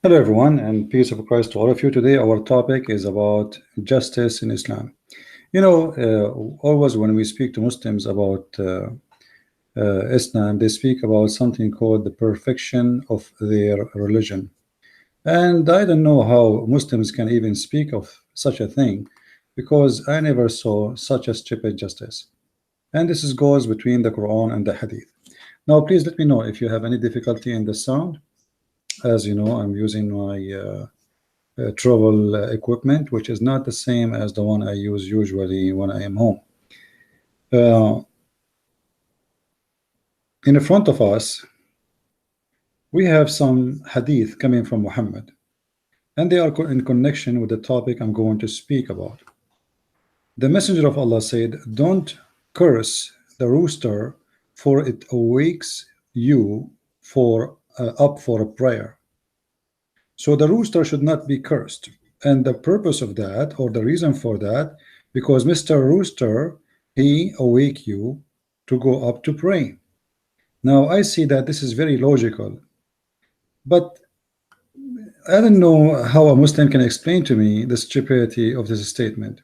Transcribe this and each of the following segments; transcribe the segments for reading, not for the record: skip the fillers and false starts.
Hello, everyone, and peace of Christ to all of you. Today, our topic is about justice in Islam. Always when we speak to Muslims about Islam, they speak about something called the perfection of their religion. And I don't know how Muslims can even speak of such a thing because I never saw such a stupid justice. And this is goes between the Quran and the Hadith. Now, please let me know if you have any difficulty in the sound. As you know, I'm using my travel equipment, which is not the same as the one I use usually when I am home. Uh, in front of us, we have some hadith coming from Muhammad, and they are in connection with the topic I'm going to speak about. The Messenger of Allah said, "Don't curse the rooster, for it awakes you for up for a prayer." So the rooster should not be cursed. And the purpose of that, or the reason for that, because Mr. Rooster, he awake you to go up to pray. Now I see that this is very logical, but I don't know how a Muslim can explain to me the stupidity of this statement.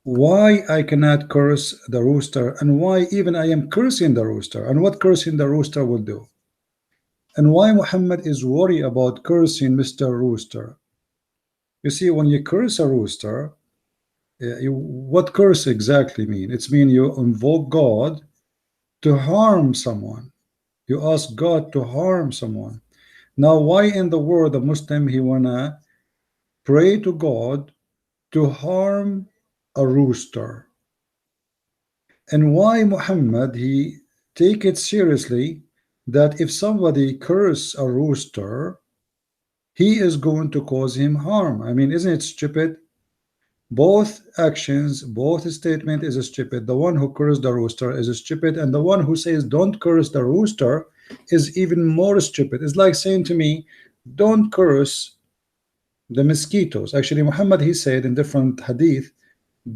Why I cannot curse the rooster, and why even I am cursing the rooster, and what cursing the rooster will do, and why Muhammad is worried about cursing Mr. Rooster. You see, when you curse a rooster, what curse exactly mean? It's mean you invoke God to harm someone. You ask God to harm someone. Now, why in the world a Muslim he wanna pray to God to harm a rooster? And why Muhammad he take it seriously that if somebody curse a rooster, he is going to cause him harm? I mean, isn't it stupid? Both actions, both statement is stupid. The one who cursed the rooster is stupid, and the one who says don't curse the rooster is even more stupid. It's like saying to me, don't curse the mosquitoes. Actually, Muhammad he said in different hadith,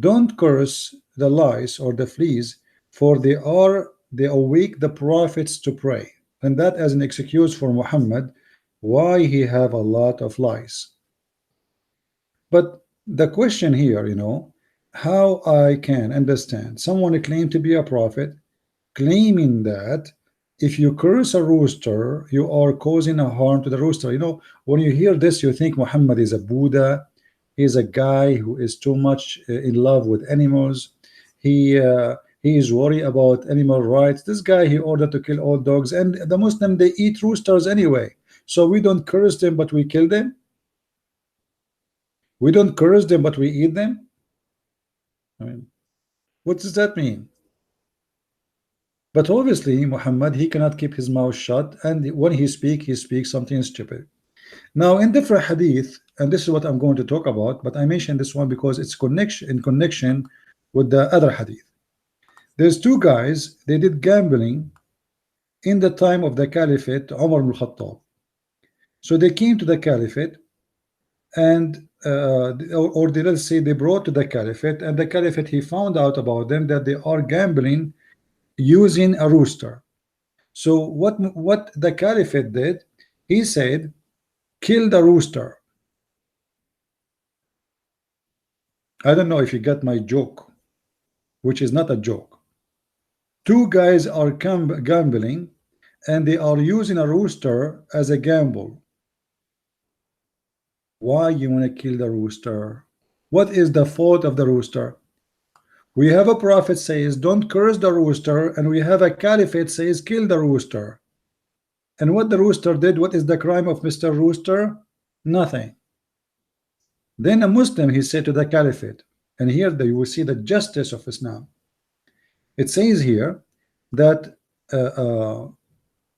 don't curse the lice or the fleas, for they awake the prophets to pray. And that as an excuse for Muhammad why he have a lot of lice. But the question here, how I can understand someone claim to be a prophet, claiming that if you curse a rooster, you are causing a harm to the rooster. When you hear this, you think Muhammad is a Buddha. He's a guy who is too much in love with animals. He is worried about animal rights. This guy, he ordered to kill all dogs, and the Muslim, they eat roosters anyway. So we don't curse them, but we kill them. We don't curse them, but we eat them. I mean, what does that mean? But obviously, Muhammad, he cannot keep his mouth shut, and when he speaks something stupid. Now, in different hadith, and this is what I'm going to talk about, but I mentioned this one because it's in connection with the other hadith. There's two guys, they did gambling in the time of the Caliphate, Umar ibn Khattab. So they came to the Caliphate, and or let's say they brought to the Caliphate, and the Caliphate he found out about them that they are gambling using a rooster. So what the Caliphate did, he said, kill the rooster. I don't know if you got my joke, which is not a joke. Two guys are gambling, and they are using a rooster as a gamble. Why you want to kill the rooster? What is the fault of the rooster? We have a prophet says don't curse the rooster, and we have a caliphate says kill the rooster. And what the rooster did, what is the crime of Mr. Rooster? Nothing. Then a Muslim he said to the caliphate, and here you will see the justice of Islam. It says here that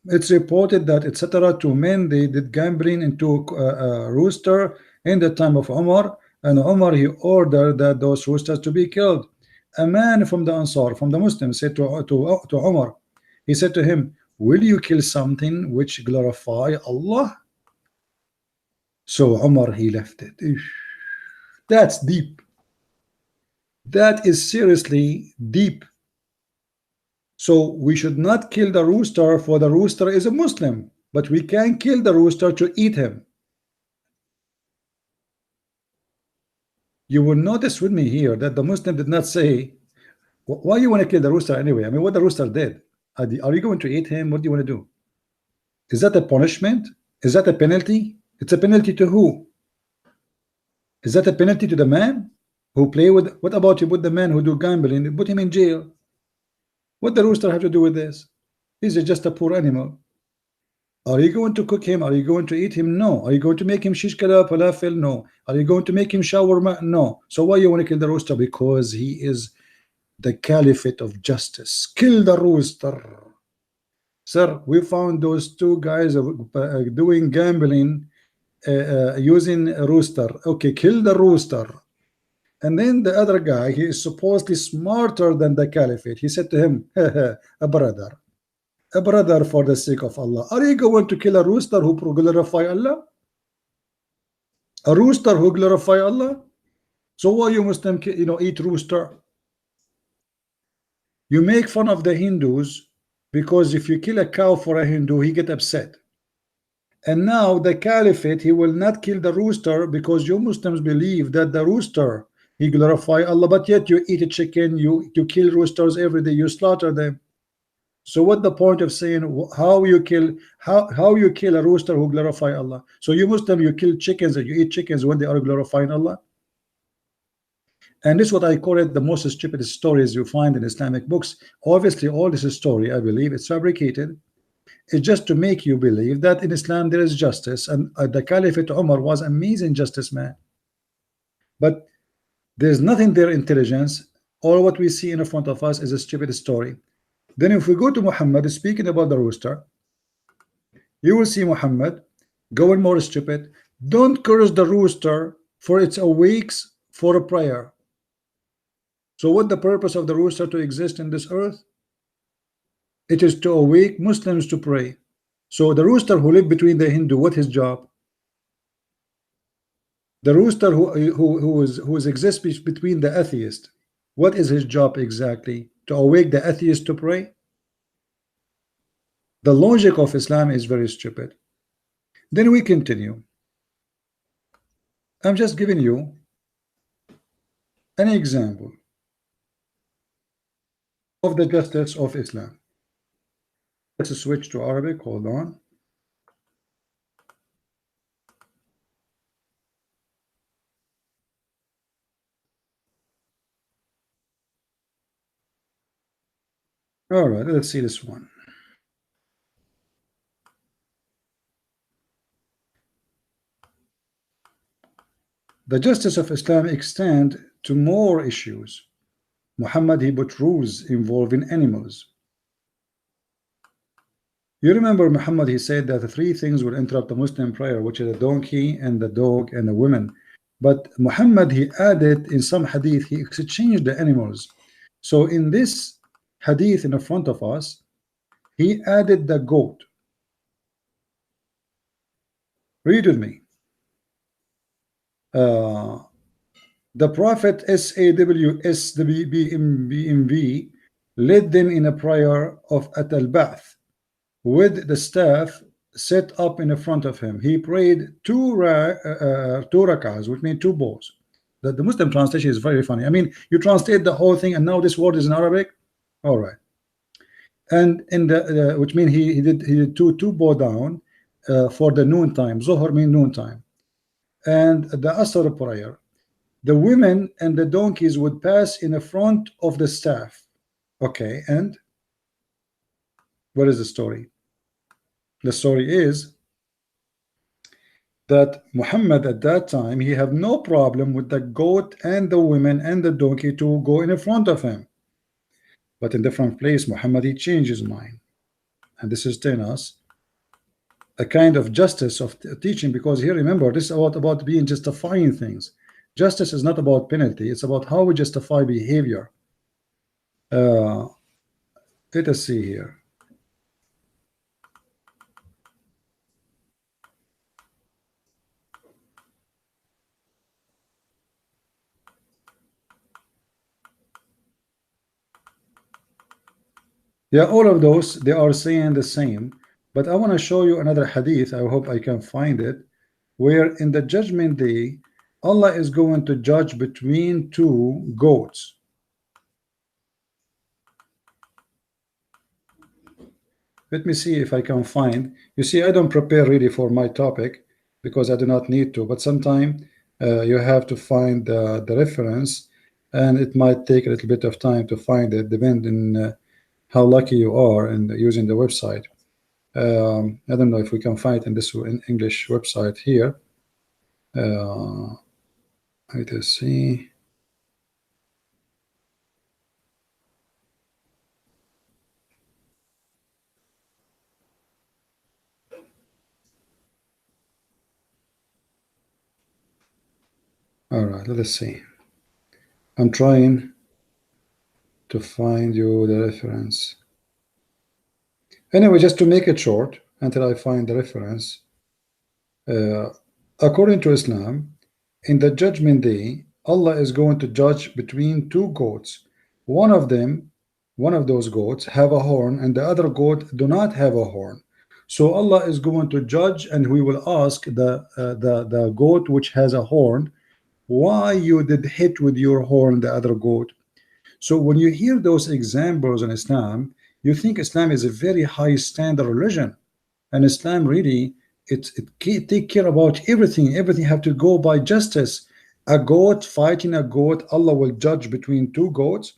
it's reported that etc. two men they did gambling into a rooster in the time of Umar, and Umar he ordered that those roosters to be killed. A man from the Ansar, from the Muslims, said to Umar, he said to him, will you kill something which glorify Allah? So Umar he left it. That's deep. That is seriously deep. So we should not kill the rooster, for the rooster is a Muslim. but we can kill the rooster to eat him. You will notice with me here that the Muslim did not say, why you want to kill the rooster anyway? I mean, what the rooster did? Are you going to eat him? What do you want to do? Is that a punishment? Is that a penalty? It's a penalty to who? Is that a penalty to the man who play with? What about you put the man who do gambling, put him in jail? What the rooster have to do with this? He's just a poor animal. Are you going to cook him? Are you going to eat him? No. Are you going to make him shish kebab, falafel? No. Are you going to make him shawarma? No. So why you want to kill the rooster? Because he is the caliphate of justice. Kill the rooster. Sir, we found those two guys doing gambling using a rooster. Okay, kill the rooster. And then the other guy, he is supposedly smarter than the caliphate. He said to him, a brother, for the sake of Allah, are you going to kill a rooster who glorify Allah? A rooster who glorify Allah? So why you Muslim, eat rooster? You make fun of the Hindus because if you kill a cow for a Hindu, he get upset. And now the caliphate, he will not kill the rooster because you Muslims believe that the rooster, he glorify Allah, but yet you eat a chicken, you kill roosters every day, you slaughter them. So what the point of saying how you kill a rooster who glorify Allah? So you Muslim, you kill chickens and you eat chickens when they are glorifying Allah. And this is what I call it the most stupid stories you find in Islamic books. Obviously all this story, I believe it's fabricated. It's just to make you believe that in Islam there is justice, and the Caliphate Umar was amazing justice man. But there's nothing there intelligence. All what we see in front of us is a stupid story. Then if we go to Muhammad speaking about the rooster, you will see Muhammad going more stupid. Don't curse the rooster, for it awakes for a prayer. So what the purpose of the rooster to exist in this earth? It is to awake Muslims to pray. So the rooster who live between the Hindu, what his job? The rooster who exists between the atheist, what is his job exactly? To awake the atheist to pray? The logic of Islam is very stupid. Then we continue. I'm just giving you an example of the justice of Islam. Let's switch to Arabic. Hold on. All right, let's see this one. The justice of Islam extends to more issues. Muhammad, he put rules involving animals. You remember Muhammad, he said that the three things will interrupt the Muslim prayer, which is a donkey and the dog and a woman. But Muhammad, he added in some hadith, he exchanged the animals. So in this hadith in the front of us, he added the goat. Read with me. The Prophet SAWSBMV led them in a prayer of At al-Ba'th with the staff set up in front of him. He prayed two rak'ahs, which means two bows. The Muslim translation is very funny. I mean, you translate the whole thing and now this word is in Arabic. All right. And in the which means he did two bow down for the noon time. Zuhr means noon time. And the Asr prayer, the women and the donkeys would pass in the front of the staff. Okay, and what is the story? The story is that Muhammad at that time, he had no problem with the goat and the women and the donkey to go in front of him. But in different place, Muhammad, he changed his mind. And this is telling us a kind of justice of teaching, because here, remember, this is about being justifying things. Justice is not about penalty, it's about how we justify behavior. Let us see here. Yeah, all of those, they are saying the same, But I want to show you another hadith. I hope I can find it, where in the judgment day, Allah is going to judge between two goats. Let me see if I can find. You see, I don't prepare really for my topic because I do not need to, but sometime you have to find the reference, and it might take a little bit of time to find it, depending how lucky you are in using the website. I don't know if we can find in this in English website here. Let us see. All right, let us see. I'm trying to find you the reference. Anyway, just to make it short until I find the reference. According to Islam, in the judgment day, Allah is going to judge between two goats. One of them, one of those goats, have a horn, and the other goat do not have a horn. So Allah is going to judge, and we will ask the goat which has a horn, why you did hit with your horn the other goat. So when you hear those examples in Islam, you think Islam is a very high standard religion, and Islam really take care about everything. Everything have to go by justice. A goat fighting a goat, Allah will judge between two goats.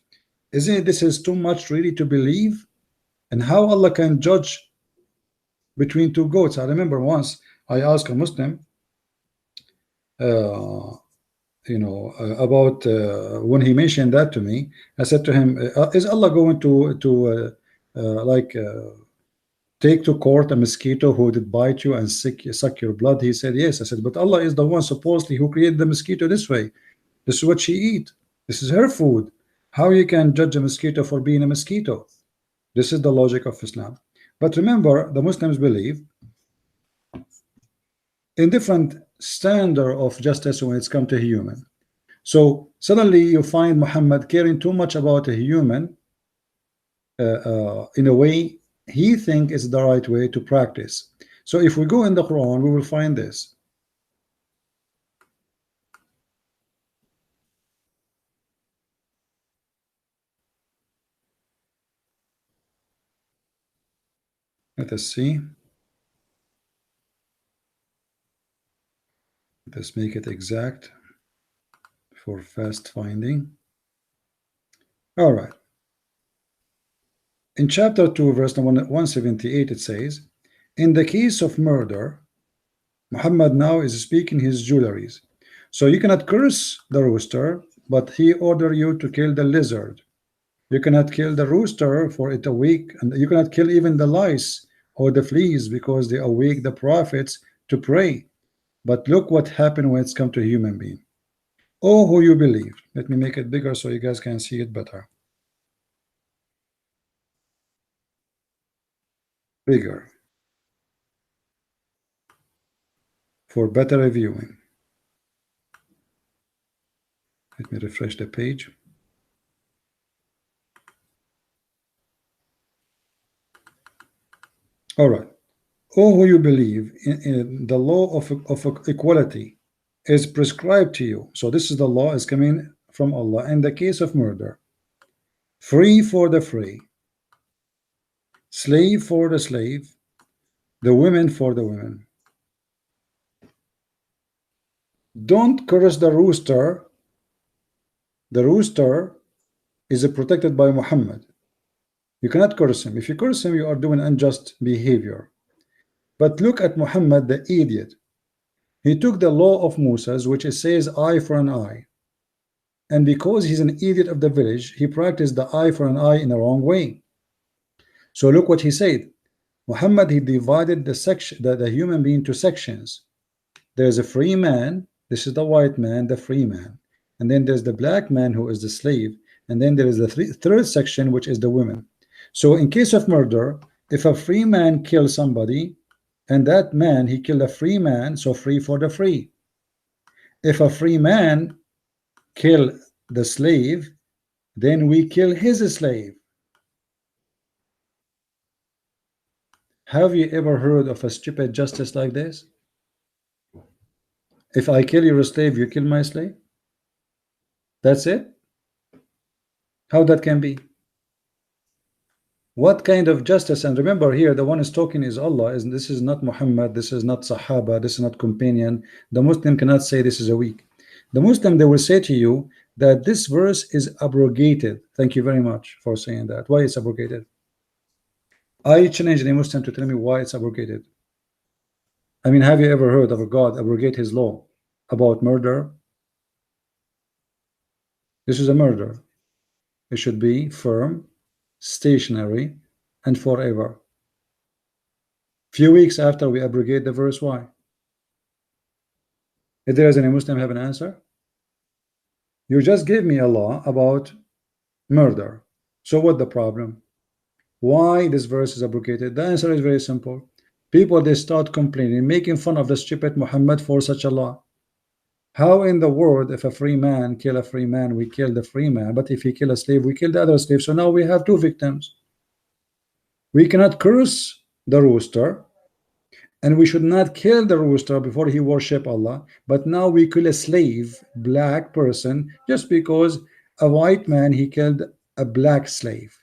Isn't it, this is too much really to believe? And how Allah can judge between two goats? I remember once I asked a Muslim, about when he mentioned that to me. I said to him, is Allah going to take to court a mosquito who did bite you and suck your blood? He said yes. I said, but Allah is the one supposedly who created the mosquito this way. This is what she eat. This is her food. How you can judge a mosquito for being a mosquito? This is the logic of Islam. But remember, the Muslims believe in different standard of justice when it's come to human. So suddenly you find Muhammad caring too much about a human in a way he think is the right way to practice. So if we go in the Quran, we will find this. Let us see. Let's make it exact for fast finding. All right. In chapter 2, verse 178, it says, in the case of murder, Muhammad now is speaking his jewelries. So you cannot curse the rooster, but he ordered you to kill the lizard. You cannot kill the rooster, for it awake, and you cannot kill even the lice or the fleas, because they awake the prophets to pray. But look what happened when it's come to a human being. Oh, who you believe. Let me make it bigger so you guys can see it better. Bigger. For better reviewing. Let me refresh the page. All right. Oh, who you believe in the law of equality is prescribed to you. So this is the law is coming from Allah in the case of murder. Free for the free, slave for the slave, the women for the women. Don't curse the rooster. The rooster is protected by Muhammad. You cannot curse him. If you curse him, you are doing unjust behavior. But look at Muhammad, the idiot. He took the law of Moses, which it says eye for an eye. And because he's an idiot of the village, he practiced the eye for an eye in the wrong way. So look what he said. Muhammad, he divided the human being to sections. There's a free man. This is the white man, the free man. And then there's the black man, who is the slave. And then there is the third section, which is the women. So in case of murder, if a free man kills somebody, and that man, he killed a free man, so free for the free. If a free man kill the slave, then we kill his slave. Have you ever heard of a stupid justice like this? If I kill your slave, you kill my slave? That's it? How that can be? What kind of justice? And remember here, the one is talking is Allah. This is not Muhammad. This is not Sahaba. This is not companion. The Muslim cannot say this is a weak. The Muslim, they will say to you that this verse is abrogated. Thank you very much for saying that. Why it's abrogated? I challenge any Muslim to tell me why it's abrogated. I mean, have you ever heard of a God abrogate his law about murder? This is a murder. It should be firm, stationary, and forever. Few weeks after we abrogate the verse, why? If there is any Muslim have an answer? You just gave me a law about murder. So what the problem? Why this verse is abrogated? The answer is very simple. People, they start complaining, making fun of the stupid Muhammad for such a law. How in the world, if a free man kill a free man, we kill the free man, but if he kill a slave, we kill the other slave? So now we have two victims. We cannot curse the rooster, and we should not kill the rooster before he worship Allah, but now we kill a slave, black person, just because a white man, he killed a black slave.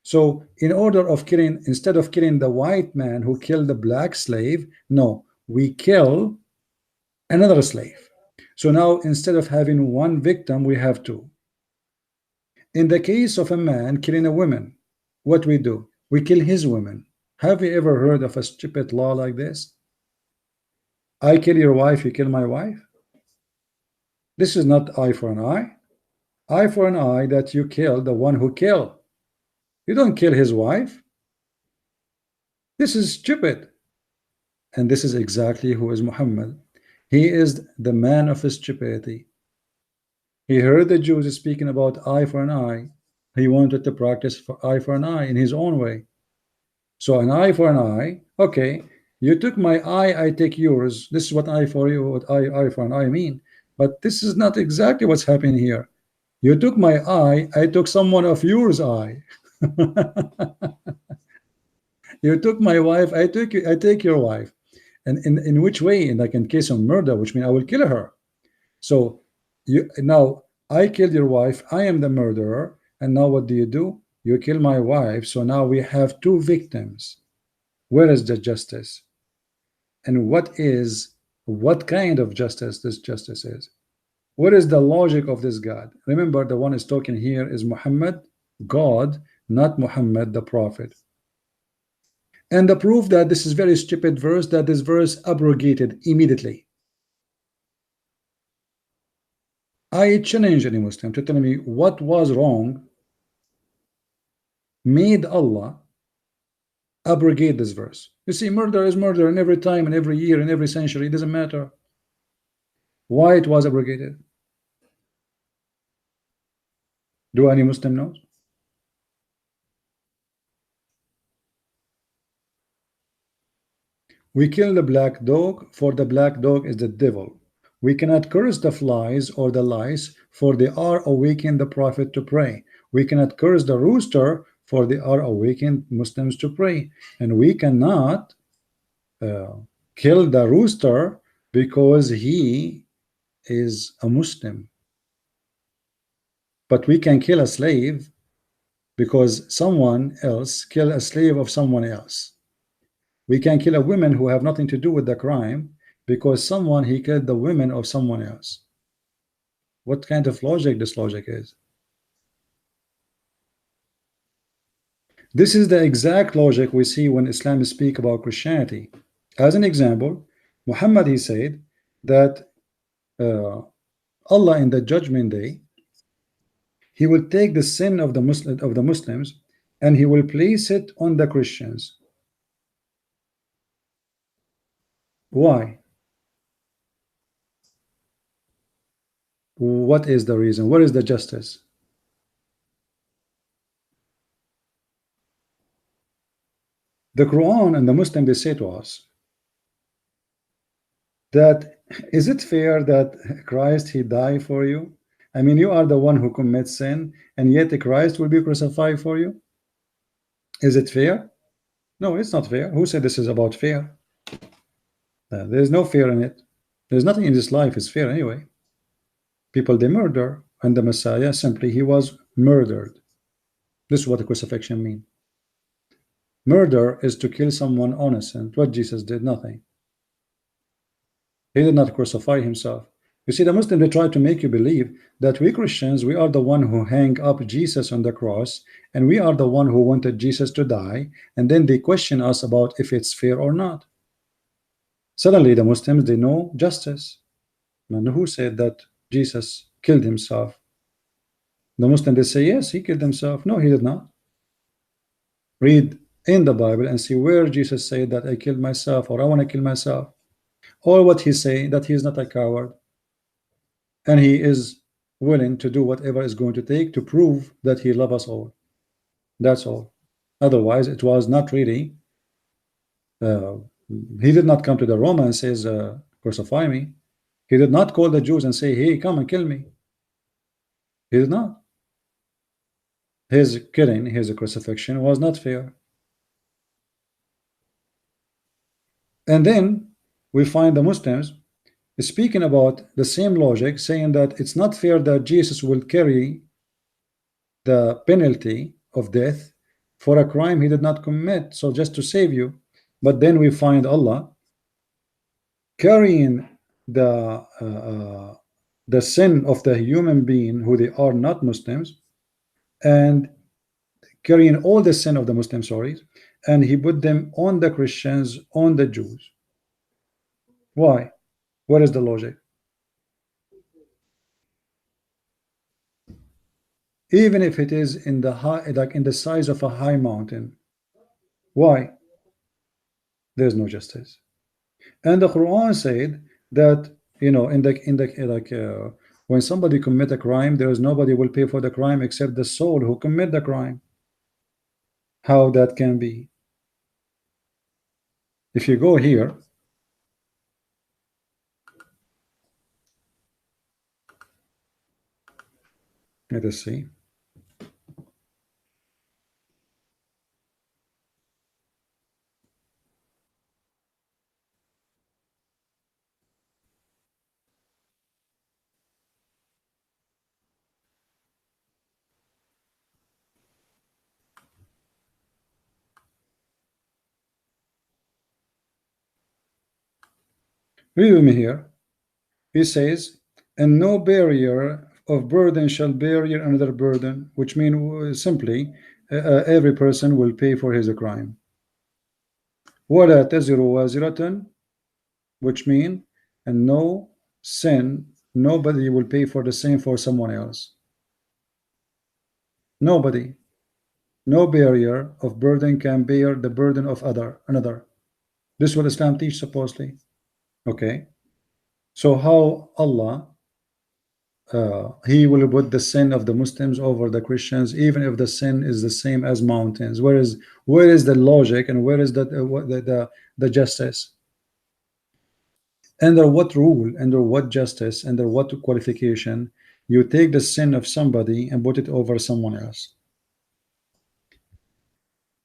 So in order of killing, instead of killing the white man who killed the black slave, no, we kill another slave. So now instead of having one victim, we have two. In the case of a man killing a woman, what we do? We kill his women. Have you ever heard of a stupid law like this? I kill your wife, you kill my wife? This is not eye for an eye. Eye for an eye, that you kill the one who killed. You don't kill his wife. This is stupid. And this is exactly who is Muhammad. He is the man of stupidity. He heard the Jews speaking about eye for an eye. He wanted to practice for eye for an eye in his own way. So an eye for an eye, okay, you took my eye, I take yours. This is what eye for you, what eye for an eye mean. But this is not exactly what's happening here. You took my eye, I took someone of yours eye. You took my wife, I take your wife. And in which way? In like in case of murder, which means I will kill her. So you now I killed your wife, I am the murderer, and now what do? You kill my wife, so now we have two victims. Where is the justice? And what kind of justice this justice is? What is the logic of this God? Remember, the one is talking here is Muhammad, God, not Muhammad the prophet. And the proof that this is very stupid verse, that this verse abrogated immediately. I challenge any Muslim to tell me what was wrong made Allah abrogate this verse. You see, murder is murder in every time and every year and every century. It doesn't matter why it was abrogated. Do any Muslim know? We kill the black dog, for the black dog is the devil. We cannot curse the flies or the lice, for they are awakening the prophet to pray. We cannot curse the rooster, for they are awakening Muslims to pray. And we cannot kill the rooster because he is a Muslim. But we can kill a slave because someone else killed a slave of someone else. We can kill a woman who have nothing to do with the crime because someone he killed the women of someone else. What kind of logic this logic is? This is the exact logic we see when Islam speak about Christianity. As an example, Muhammad, he said that Allah in the judgment day, he will take the sin of the Muslims and he will place it on the Christians. Why? What is the reason? What is the justice? The Quran and the Muslim, they say to us that is it fair that Christ he died for you? I mean, you are the one who commits sin, and yet Christ will be crucified for you. Is it fair? No, it's not fair. Who said this is about fair? There is no fear in it. There's nothing in this life is fair anyway. People they murder, and the Messiah simply he was murdered. This is what the crucifixion means. Murder is to kill someone innocent. What Jesus did, nothing. He did not crucify himself. You see, the Muslims they try to make you believe that we Christians we are the one who hang up Jesus on the cross, and we are the one who wanted Jesus to die, and then they question us about if it's fair or not. Suddenly, the Muslims they know justice. And who said that Jesus killed himself? The Muslim they say yes, he killed himself. No, he did not. Read in the Bible and see where Jesus said that I killed myself or I want to kill myself. Or what he say that he is not a coward and he is willing to do whatever is going to take to prove that he loves us all. That's all. Otherwise, it was not really. Uh, he did not come to the Roman and says, "Crucify me." He did not call the Jews and say, "Hey, come and kill me." He did not. His killing, his crucifixion was not fair. And then we find the Muslims speaking about the same logic, saying that it's not fair that Jesus will carry the penalty of death for a crime he did not commit, so just to save you. But then we find Allah carrying the sin of the human being who they are not Muslims, and carrying all the sin of the Muslims, sorry, and he put them on the Christians, on the Jews. Why? What is the logic? Even if it is in the high, like in the size of a high mountain, why? There's no justice. And the Quran said that when somebody commit a crime, there is nobody will pay for the crime except the soul who commit the crime. How that can be? If you go here, let us see. Read with me here. He says, and no barrier of burden shall bear another burden, which means simply every person will pay for his crime. وَلَا تَزِرُ وَازِرَةٌ, which mean and no sin, nobody will pay for the sin for someone else. Nobody, no barrier of burden can bear the burden of another. This is what Islam teaches supposedly. Okay, so how Allah he will put the sin of the Muslims over the Christians, even if the sin is the same as mountains? Where is the logic and where is the justice? Under what rule, under what justice, under what qualification you take the sin of somebody and put it over someone else?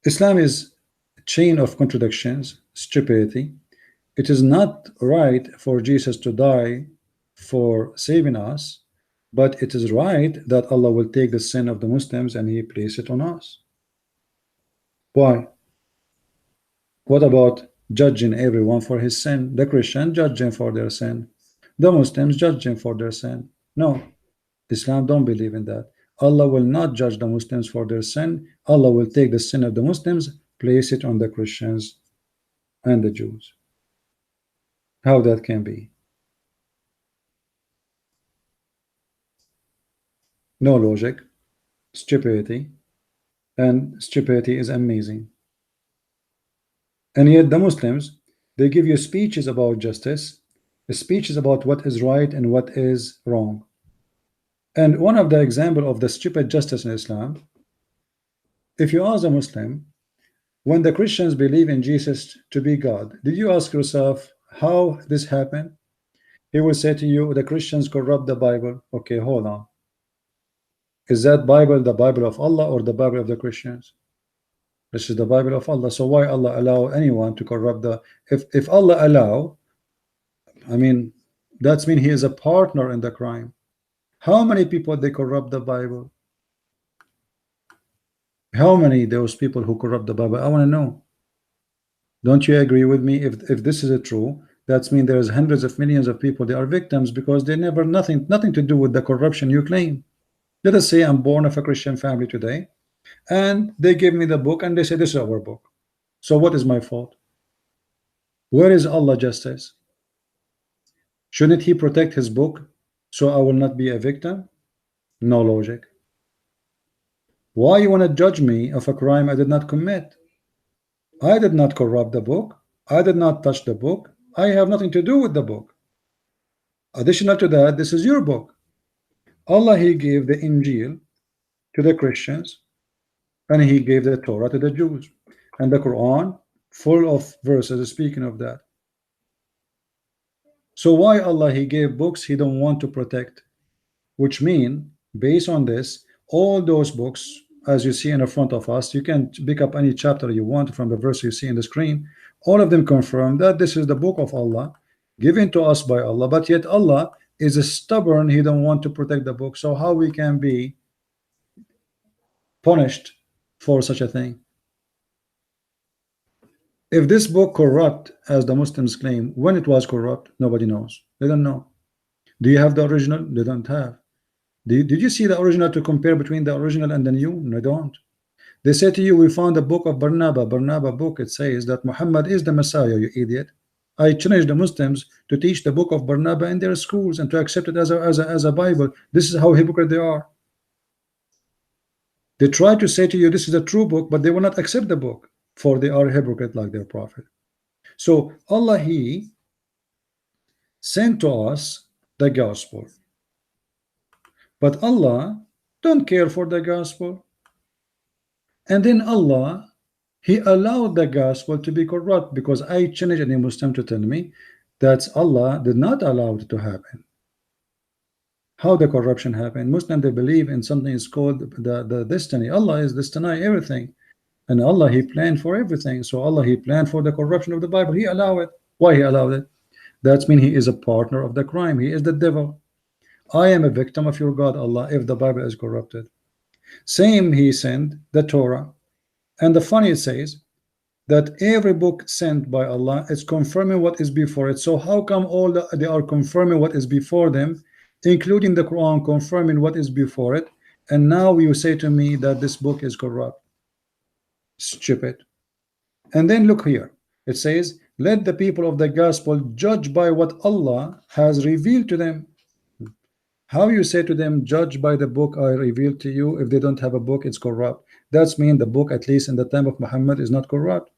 Islam is a chain of contradictions, stupidity. It is not right for Jesus to die for saving us, but it is right that Allah will take the sin of the Muslims and he place it on us. Why? What about judging everyone for his sin? The Christian judging for their sin, the Muslims judging for their sin. No, Islam don't believe in that. Allah will not judge the Muslims for their sin. Allah will take the sin of the Muslims, place it on the Christians and the Jews. How that can be? No logic, stupidity, and stupidity is amazing. And yet the Muslims, they give you speeches about justice, speeches about what is right and what is wrong. And one of the example of the stupid justice in Islam, if you ask a Muslim, when the Christians believe in Jesus to be God, did you ask yourself how this happened? He will say to you, the Christians corrupt the Bible. Okay, hold on. Is that Bible the Bible of Allah or the Bible of the Christians? This is the Bible of Allah. So why Allah allow anyone to corrupt the? If Allah allow, I mean, that's mean He is a partner in the crime. How many people they corrupt the Bible? How many those people who corrupt the Bible? I want to know. Don't you agree with me? If this is a true, that's mean there's hundreds of millions of people. They are victims because they never nothing to do with the corruption you claim. Let us say I'm born of a Christian family today, and they give me the book and they say this is our book. So what is my fault? Where is Allah justice? Shouldn't He protect His book so I will not be a victim? No logic. Why you want to judge me of a crime I did not commit? I did not corrupt the book. I did not touch the book. I have nothing to do with the book. Additional to that, this is your book. Allah, He gave the Injil to the Christians, and He gave the Torah to the Jews, and the Quran full of verses speaking of that. So why Allah He gave books He don't want to protect? Which mean, based on this, all those books, as you see in the front of us, you can pick up any chapter you want from the verse you see in the screen. All of them confirm that this is the book of Allah, given to us by Allah, but yet Allah is a stubborn. He don't want to protect the book. So how we can be punished for such a thing? If this book corrupt, as the Muslims claim, when it was corrupt, nobody knows. They don't know. Do you have the original? They don't have. Did you see the original to compare between the original and the new? No, don't. They say to you, we found the book of Barnaba book. It says that Muhammad is the Messiah, you idiot. I challenge the Muslims to teach the book of Barnaba in their schools and to accept it as a Bible. This is how hypocrite they are. They try to say to you, this is a true book, but they will not accept the book, for they are hypocrite like their prophet. So Allah, He sent to us the gospel. But Allah don't care for the gospel. And then Allah, He allowed the gospel to be corrupt, because I challenge any Muslim to tell me that Allah did not allow it to happen. How the corruption happened? Muslim, they believe in something is called the destiny. Allah is destiny everything. And Allah, He planned for everything. So Allah, He planned for the corruption of the Bible. He allowed it. Why He allowed it? That means He is a partner of the crime. He is the devil. I am a victim of your God, Allah, if the Bible is corrupted. Same, He sent the Torah. And the funny, it says that every book sent by Allah is confirming what is before it. So how come they are confirming what is before them, including the Quran confirming what is before it, and now you say to me that this book is corrupt? Stupid. And then look here, it says, let the people of the gospel judge by what Allah has revealed to them. How you say to them, judge by the book I revealed to you? If they don't have a book, it's corrupt. That's mean the book, at least in the time of Muhammad, is not corrupt.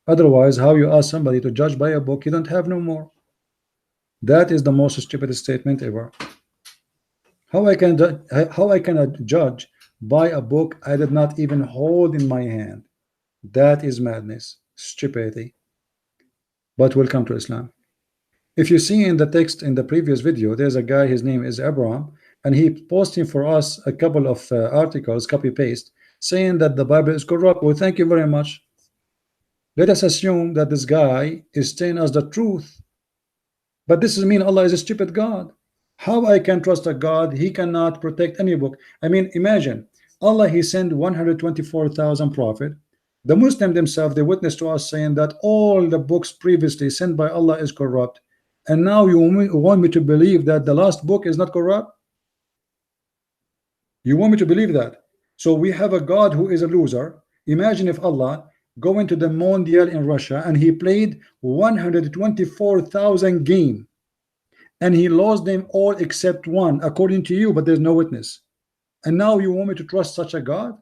Otherwise, how you ask somebody to judge by a book you don't have no more? That is the most stupid statement ever. How I cannot judge by a book I did not even hold in my hand? That is madness, stupidity. But welcome to Islam. If you see in the text in the previous video, there's a guy, his name is Abraham, and he posting for us a couple of articles, copy paste, saying that the Bible is corrupt. Well, thank you very much. Let us assume that this guy is telling us the truth, but this is mean Allah is a stupid God. How I can trust a God? He cannot protect any book. I mean, imagine Allah, He sent 124,000 prophet. The Muslim themselves, they witness to us saying that all the books previously sent by Allah is corrupt. And now you want me to believe that the last book is not corrupt? You want me to believe that? So we have a God who is a loser. Imagine if Allah go into the Mondial in Russia and He played 124,000 games and He lost them all except one, according to you, but there's no witness. And now you want me to trust such a God?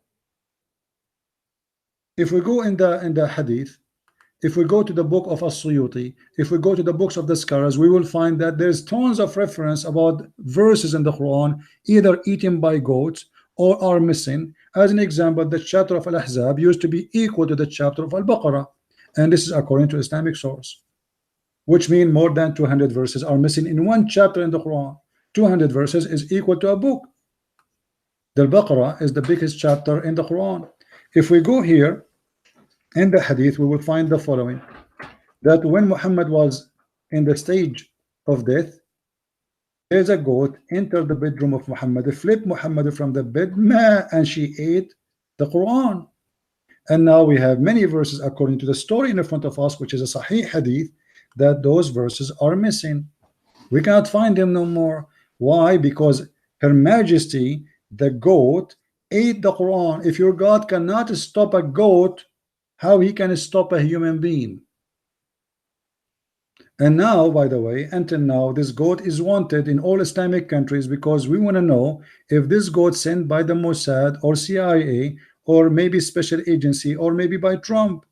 If we go in the Hadith, if we go to the book of As-Suyuti, if we go to the books of the scholars, we will find that there's tons of reference about verses in the Quran either eaten by goats or are missing. As an example, the chapter of Al-Ahzab used to be equal to the chapter of Al-Baqarah, and this is according to Islamic source, which means more than 200 verses are missing in one chapter in the Quran. 200 verses is equal to a book. The Al-Baqarah is the biggest chapter in the Quran. If we go here In the hadith, we will find the following: that when Muhammad was in the stage of death, there's a goat entered the bedroom of Muhammad, flipped Muhammad from the bed, and she ate the Quran. And now we have many verses according to the story in front of us, which is a Sahih hadith, that those verses are missing. We cannot find them no more. Why? Because Her Majesty, the goat, ate the Quran. If your God cannot stop a goat, how he can stop a human being? And now, by the way, until now, this goat is wanted in all Islamic countries because we want to know if this goat sent by the Mossad or CIA or maybe special agency or maybe by Trump.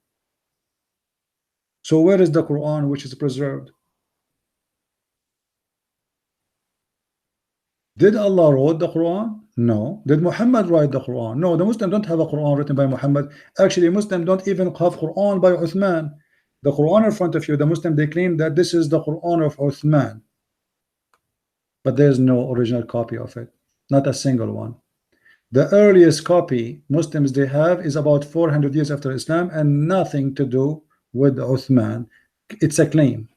So where is the Quran which is preserved? Did Allah wrote the Quran? No. Did Muhammad write the Quran? No. The Muslims don't have a Quran written by Muhammad. Actually, Muslims don't even have Quran by Uthman. The Quran in front of you, the Muslim, they claim that this is the Quran of Uthman, but there's no original copy of it, not a single one. The earliest copy Muslims they have is about 400 years after Islam and nothing to do with Uthman. It's a claim.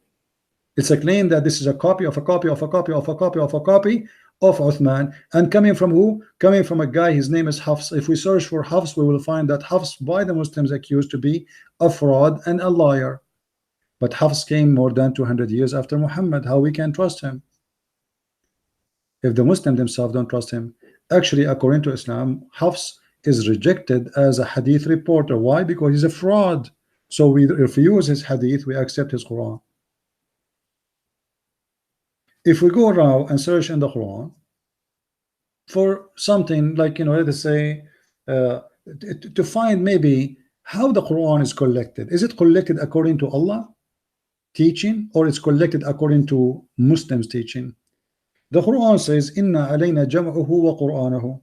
It's a claim that this is a copy of a copy of a copy of a copy of a copy of Uthman, and coming from who? Coming from a guy, his name is Hafs. If we search for Hafs, we will find that Hafs by the Muslims accused to be a fraud and a liar. But Hafs came more than 200 years after Muhammad. How we can trust him if the Muslims themselves don't trust him? Actually, according to Islam, Hafs is rejected as a hadith reporter. Why? Because he's a fraud. So we refuse his hadith, we accept his Quran. If we go around and search in the Quran for something like, let us say, to find maybe how the Quran is collected. Is it collected according to Allah teaching, or it's collected according to Muslims teaching? The Quran says, Inna alayna jam'uhu wa Qur'anahu.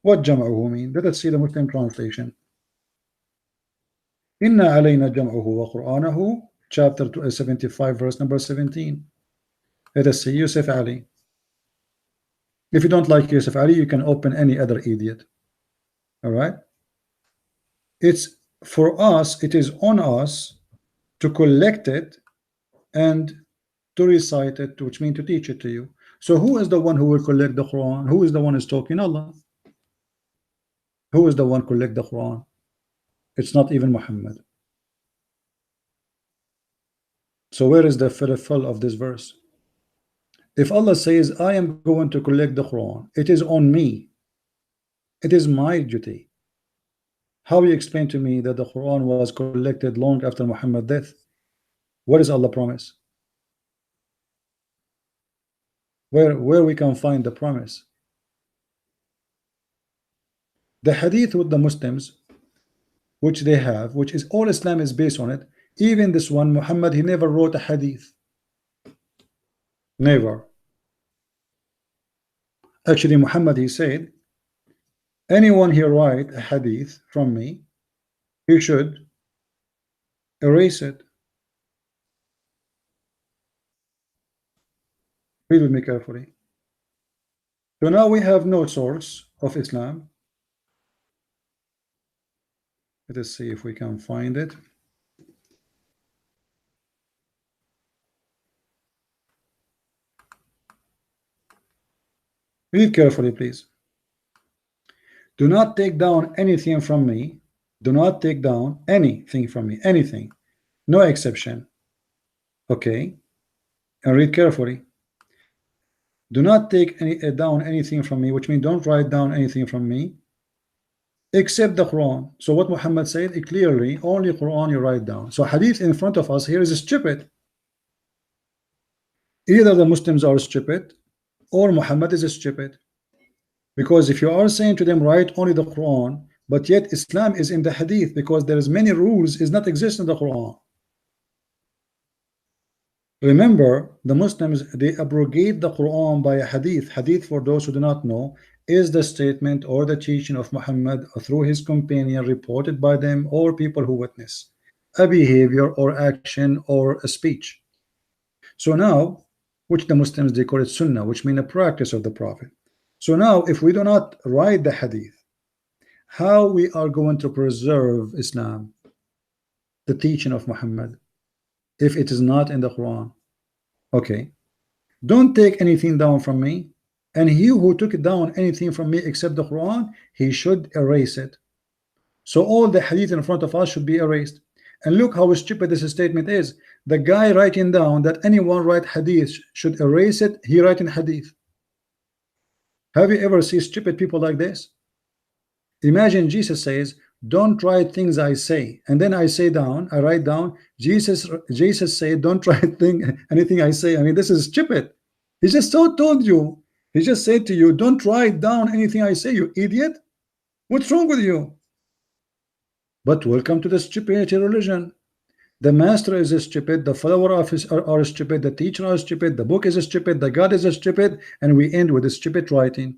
What jam'uhu mean? Let us see the Muslim translation. Inna alayna jam'uhu wa Qur'anahu, chapter 75, verse number 17. Let us see Yusuf Ali. If you don't like Yusuf Ali, you can open any other idiot. All right? It's for us, it is on us to collect it and to recite it, which means to teach it to you. So who is the one who will collect the Quran? Who is the one who is talking? Allah. Who is the one collect the Quran? It's not even Muhammad. So where is the fulfill of this verse? If Allah says, I am going to collect the Quran, it is on me. It is my duty. How you explain to me that the Quran was collected long after Muhammad's death? What is Allah promise? Where we can find the promise? The hadith with the Muslims, which they have, which is all Islam is based on it. Even this one, Muhammad, he never wrote a hadith. Never. Actually, Muhammad, he said, anyone here write a hadith from me, he should erase it. Read with me carefully. So now we have no source of Islam. Let us see if we can find it. Read carefully, please. Do not take down anything from me. Do not take down anything from me. Anything. No exception. Okay. And read carefully. Do not take down anything from me, which means don't write down anything from me except the Quran. So what Muhammad said, clearly only Quran you write down. So hadith in front of us here is stupid. Either the Muslims are stupid or Muhammad is stupid. Because if you are saying to them, write only the Quran, but yet Islam is in the hadith, because there is many rules is not exist in the Quran. Remember, the Muslims, they abrogate the Quran by a hadith. Hadith, for those who do not know, is the statement or the teaching of Muhammad through his companion, reported by them or people who witness a behavior or action or a speech. So now, which the Muslims, they call it sunnah, which means a practice of the Prophet. So now, if we do not write the hadith, how we are going to preserve Islam? the teaching of Muhammad if it is not in the Quran? Okay, don't take anything down from me, and he who took down anything from me except the Quran, he should erase it. So all the hadith in front of us should be erased. And look how stupid this statement is. The guy writing down that anyone write hadith should erase it, he writing hadith. Have you ever seen stupid people like this? Imagine Jesus says, don't write things I say, and then I write down, Jesus said, don't write anything I say. I mean, this is stupid. He just told you, he just said to you, don't write down anything I say, you idiot. What's wrong with you? But welcome to the stupidity religion. The master is stupid, the follower of his are stupid, the teacher is stupid, the book is stupid, the God is stupid, and we end with a stupid writing.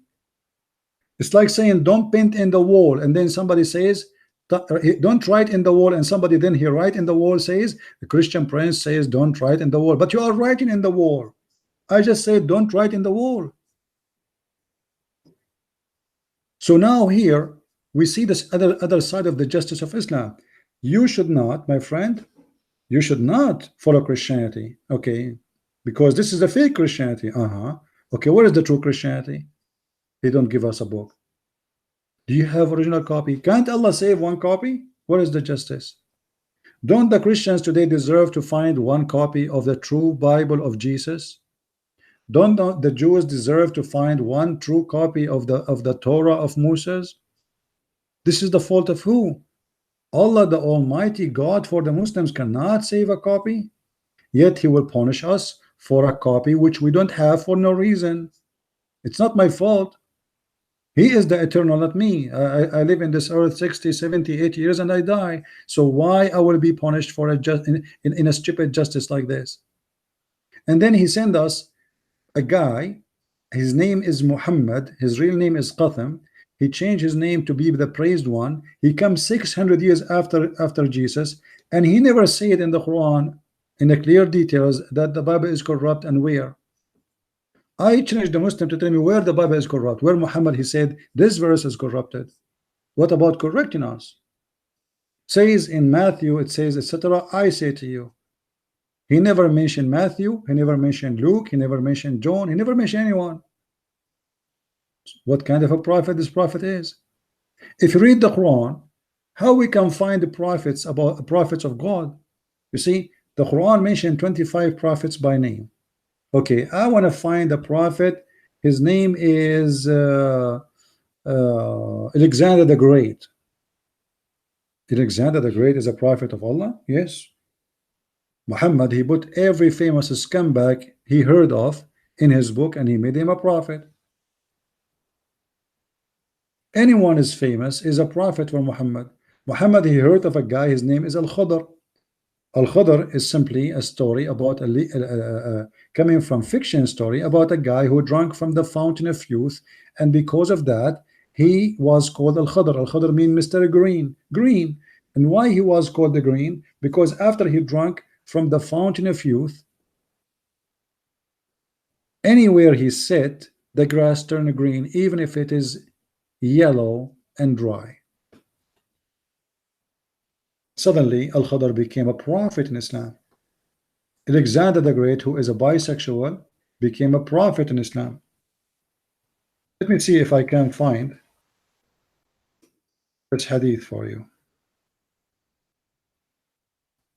It's like saying don't paint in the wall, and then somebody says don't write in the wall, and somebody then he write in the wall says the Christian Prince says don't write in the wall, but you are writing in the wall. I just said don't write in the wall. So now here we see this other side of the justice of Islam. You should not, my friend, you should not follow Christianity, okay, because this is a fake Christianity. Okay, what is the true Christianity? They don't give us a book. Do you have original copy? Can't Allah save one copy? What is the justice? Don't the Christians today deserve to find one copy of the true Bible of Jesus? Don't the Jews deserve to find one true copy of the Torah of Moses? This is the fault of who? Allah, the Almighty God. For the Muslims cannot save a copy, yet he will punish us for a copy which we don't have for no reason. It's not my fault. He is the eternal, not me. I live in this earth 60, 70, 80 years and I die. So why I will be punished for in a stupid justice like this? And then he sent us a guy. His name is Muhammad. His real name is Qatham. He changed his name to be the praised one. He comes 600 years after Jesus, and he never said in the Quran in the clear details that the Bible is corrupt and where. I challenge the Muslim to tell me where the Bible is corrupt, where Muhammad he said this verse is corrupted. What about correcting us? Says in Matthew, it says, etc. I say to you. He never mentioned Matthew, he never mentioned Luke, he never mentioned John, he never mentioned anyone. What kind of a prophet this prophet is? If you read the Quran, how we can find the prophets about the prophets of God? You see, the Quran mentioned 25 prophets by name. Okay, I want to find a prophet. His name is Alexander the Great. Alexander the Great is a prophet of Allah? Yes. Muhammad, he put every famous scumbag he heard of in his book and he made him a prophet. Anyone is famous is a prophet for Muhammad. Muhammad, he heard of a guy, his name is Al-Khadr. Al-Khadr is simply a story about coming from fiction story about a guy who drank from the fountain of youth, and because of that he was called Al-Khadr. Al-Khadr means Mr. Green, green. And why he was called the green? Because after he drank from the fountain of youth, anywhere he sat, the grass turned green, even if it is yellow and dry. Suddenly Al-Khadr became a prophet in Islam. Alexander the Great, who is a bisexual, became a prophet in Islam. Let me see if I can find this hadith for you.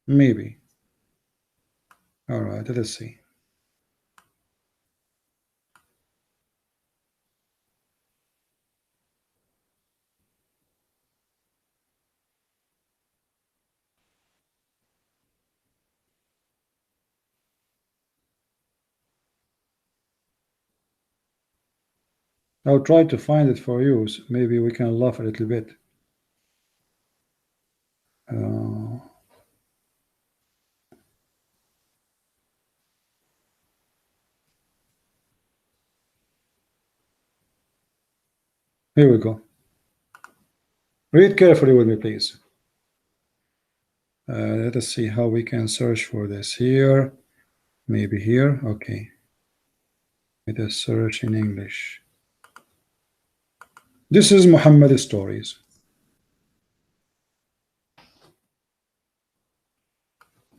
Maybe. All right, let us see. I'll try to find it for you, so maybe we can laugh a little bit. Here we go. Read carefully with me, please. Let us see how we can search for this here. Maybe here. Okay. Let us search in English. This is Muhammad stories.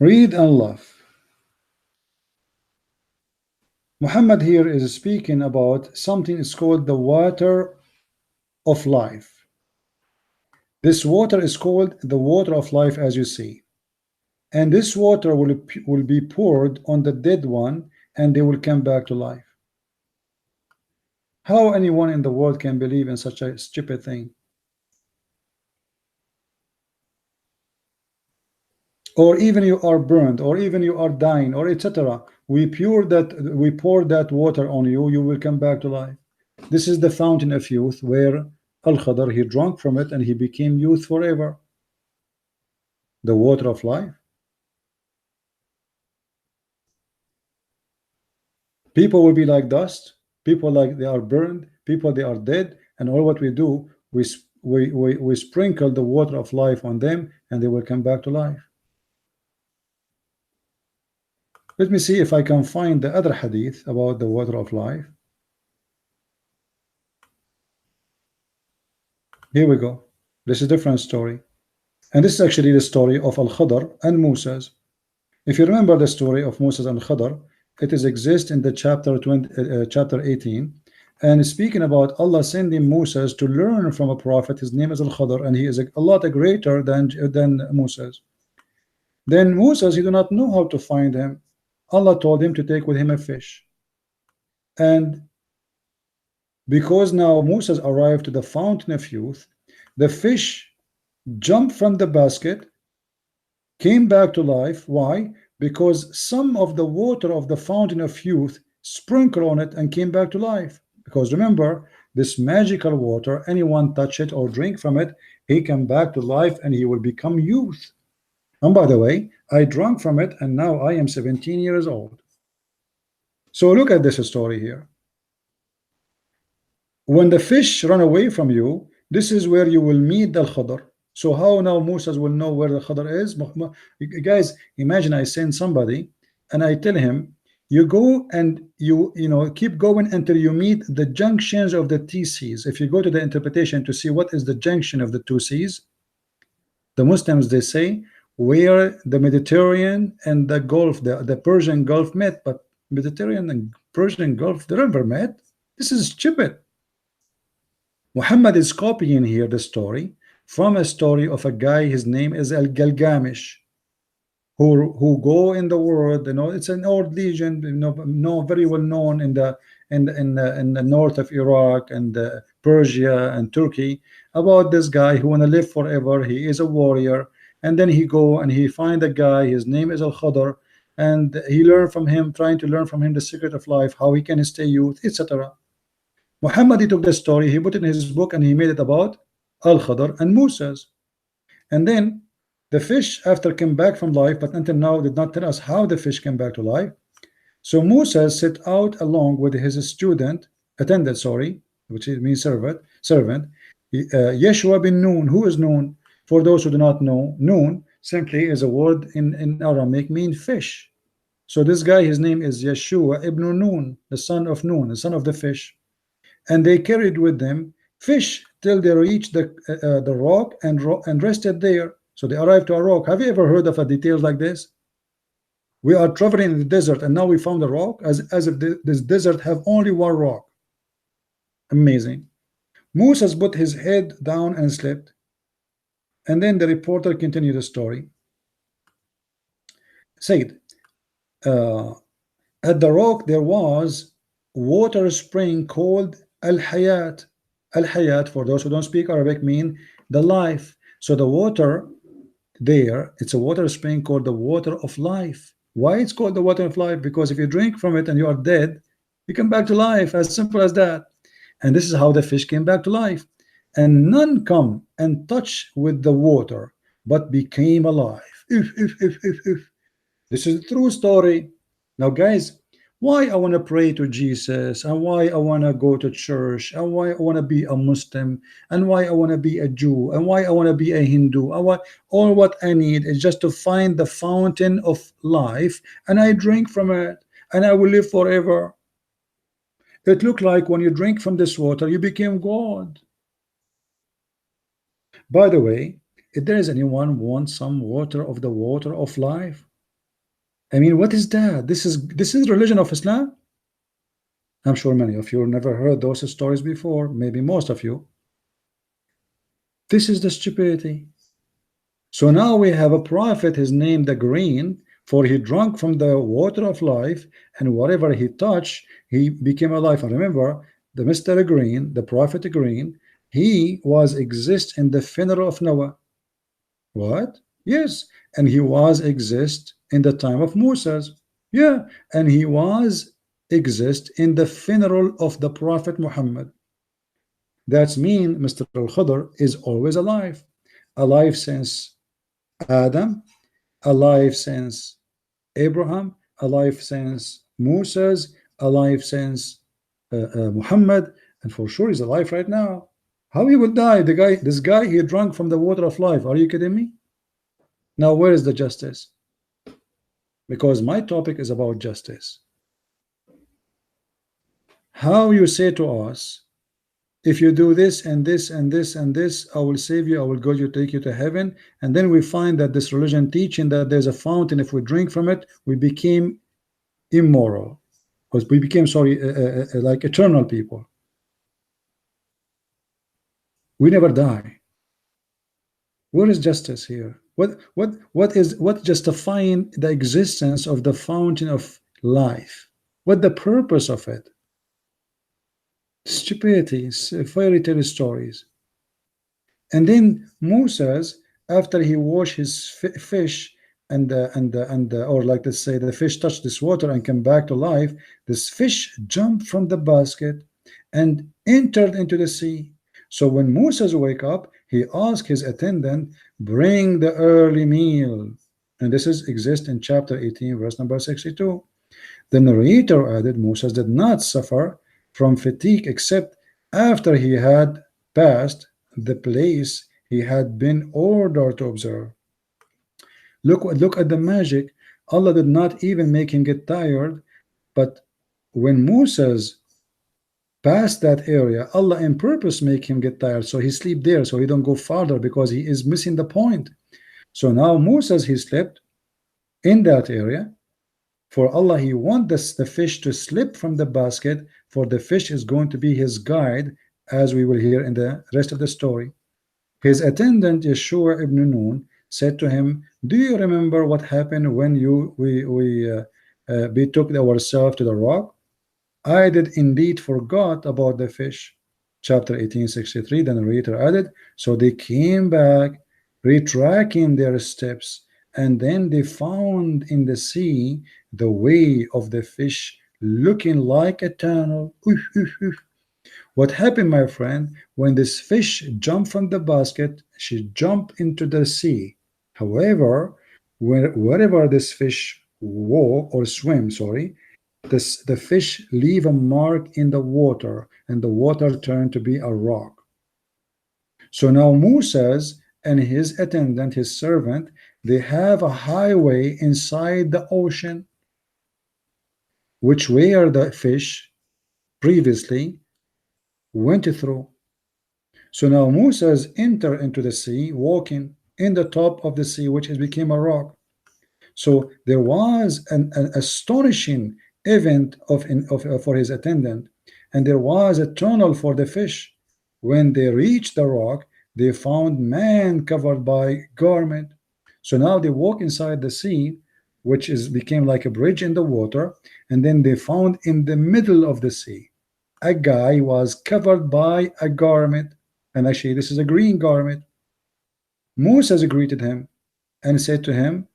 Read and love. Muhammad here is speaking about something is called the water of life. This water is called the water of life, as you see. And this water will be poured on the dead one, and they will come back to life. How anyone in the world can believe in such a stupid thing? Or even you are burned, or even you are dying, or etc. We pour that water on you, you will come back to life. This is the fountain of youth where Al-Khadr, he drank from it and he became youth forever. The water of life. People will be like dust, people like they are burned, people they are dead, and all what we do, we sprinkle the water of life on them and they will come back to life. Let me see if I can find the other hadith about the water of life. Here we go. This is a different story. And this is actually the story of Al-Khadr and Moses. If you remember the story of Moses and Khadr, it is exist in the chapter 18, and speaking about Allah sending Moses to learn from a prophet. His name is Al-Khadr, and he is a lot greater than Moses. Then Moses, he do not know how to find him. Allah told him to take with him a fish. And because now Moses arrived to the fountain of youth, the fish jumped from the basket, came back to life. Why? Because some of the water of the fountain of youth sprinkled on it and came back to life. Because remember, this magical water, anyone touch it or drink from it, he come back to life and he will become youth. And by the way, I drank from it and now I am 17 years old. So look at this story here. When the fish run away from you, this is where you will meet the Khadr. So how now Moses will know where the Khadr is? Guys, imagine I send somebody and I tell him, you go and you keep going until you meet the junctions of the two seas. If you go to the interpretation to see what is the junction of the two seas, the Muslims, they say where the Mediterranean and the Gulf, the Persian Gulf met. But Mediterranean and Persian Gulf, they never met. This is stupid. Muhammad is copying here the story from a story of a guy. His name is Al-Gilgamesh, who go in the world. It's an old legend, very well known in the north of Iraq and Persia and Turkey, about this guy who want to live forever. He is a warrior, and then he go and he find a guy. His name is Al-Khadr, and he learn from him, trying to learn from him the secret of life, how he can stay youth, etc. Muhammad, he took the story, he put it in his book, and he made it about Al-Khadr and Moses. And then the fish after came back from life, but until now did not tell us how the fish came back to life. So Moses set out along with his attendant, which means servant, Yeshua bin Nun. Who is Nun? For those who do not know, Nun simply is a word in Aramaic mean fish. So this guy, his name is Yeshua ibn Nun, the son of Nun, the son of the fish. And they carried with them fish till they reached the rock and rested there. So they arrived to a rock. Have you ever heard of a detail like this? We are traveling in the desert and now we found a rock, as if this desert have only one rock. Amazing. Moses put his head down and slept. And then the reporter continued the story. Said, at the rock there was water spring called Al-Hayat. Al-Hayat, for those who don't speak Arabic, mean the life. So the water there, it's a water spring called the water of life. Why it's called the water of life? Because if you drink from it and you are dead, you come back to life, as simple as that. And this is how the fish came back to life. And none come and touch with the water, but became alive. If. This is a true story. Now, guys, why I want to pray to Jesus, and why I want to go to church, and why I want to be a Muslim, and why I want to be a Jew, and why I want to be a Hindu, all what I need is just to find the fountain of life, and I drink from it, and I will live forever. It looked like when you drink from this water, you became God. By the way, if there is anyone want some water of the water of life, I mean, what is that? This is religion of Islam? I'm sure many of you never heard those stories before, maybe most of you. This is the stupidity. So now we have a prophet, his name the Green, for he drank from the water of life, and whatever he touched, he became alive. And remember, the Mr. Green, the prophet Green, he was exist in the funeral of Noah. What? Yes, and he was exist in the time of Moses. Yeah, and he was exist in the funeral of the Prophet Muhammad. That's mean Mr. Al-Khidr is always alive since Adam, alive since Abraham, alive since Moses, alive since Muhammad, and for sure he's alive right now. How he would die? This guy, he drank from the water of life. Are you kidding me? Now, where is the justice? Because my topic is about justice. How you say to us, if you do this and this and this and this, I will save you, I will go you take you to heaven, and then we find that this religion teaching that there's a fountain, if we drink from it, we became immoral, because we became, sorry, like eternal people. We never die. Where is justice here? What justifying the existence of the fountain of life? What the purpose of it? Stupidity, fairy tale stories. And then Moses, after he washed his fish, or like let's say the fish touched this water and came back to life, this fish jumped from the basket and entered into the sea. So when Moses wake up, he asked his attendant, bring the early meal. And this is exist in chapter 18, verse number 62. The narrator added, Moses did not suffer from fatigue except after he had passed the place he had been ordered to observe. Look at the magic. Allah did not even make him get tired, but when Moses passed that area, Allah in purpose make him get tired, so he sleep there, so he don't go farther, because he is missing the point. So now Moses, he slept in that area. For Allah, he wants the fish to slip from the basket, for the fish is going to be his guide, as we will hear in the rest of the story. His attendant Yeshua ibn Nun said to him, do you remember what happened when we betook ourselves to the rock? I did indeed forgot about the fish. Chapter 1863, the narrator added, so they came back, retracing their steps, and then they found in the sea the way of the fish, looking like a tunnel. What happened, my friend, when this fish jumped from the basket, she jumped into the sea. However, wherever this fish walk or swim, sorry, the fish leave a mark in the water, and the water turned to be a rock. So now Moses and his attendant, his servant, they have a highway inside the ocean, which where the fish previously went through. So now Moses entered into the sea, walking in the top of the sea, which has become a rock. So there was an astonishing event for his attendant, and there was a tunnel for the fish. When they reached the rock, they found man covered by garment. So now they walk inside the sea, which is became like a bridge in the water, and then they found in the middle of the sea a guy was covered by a garment, and actually this is a green garment. Moses greeted him and said to him,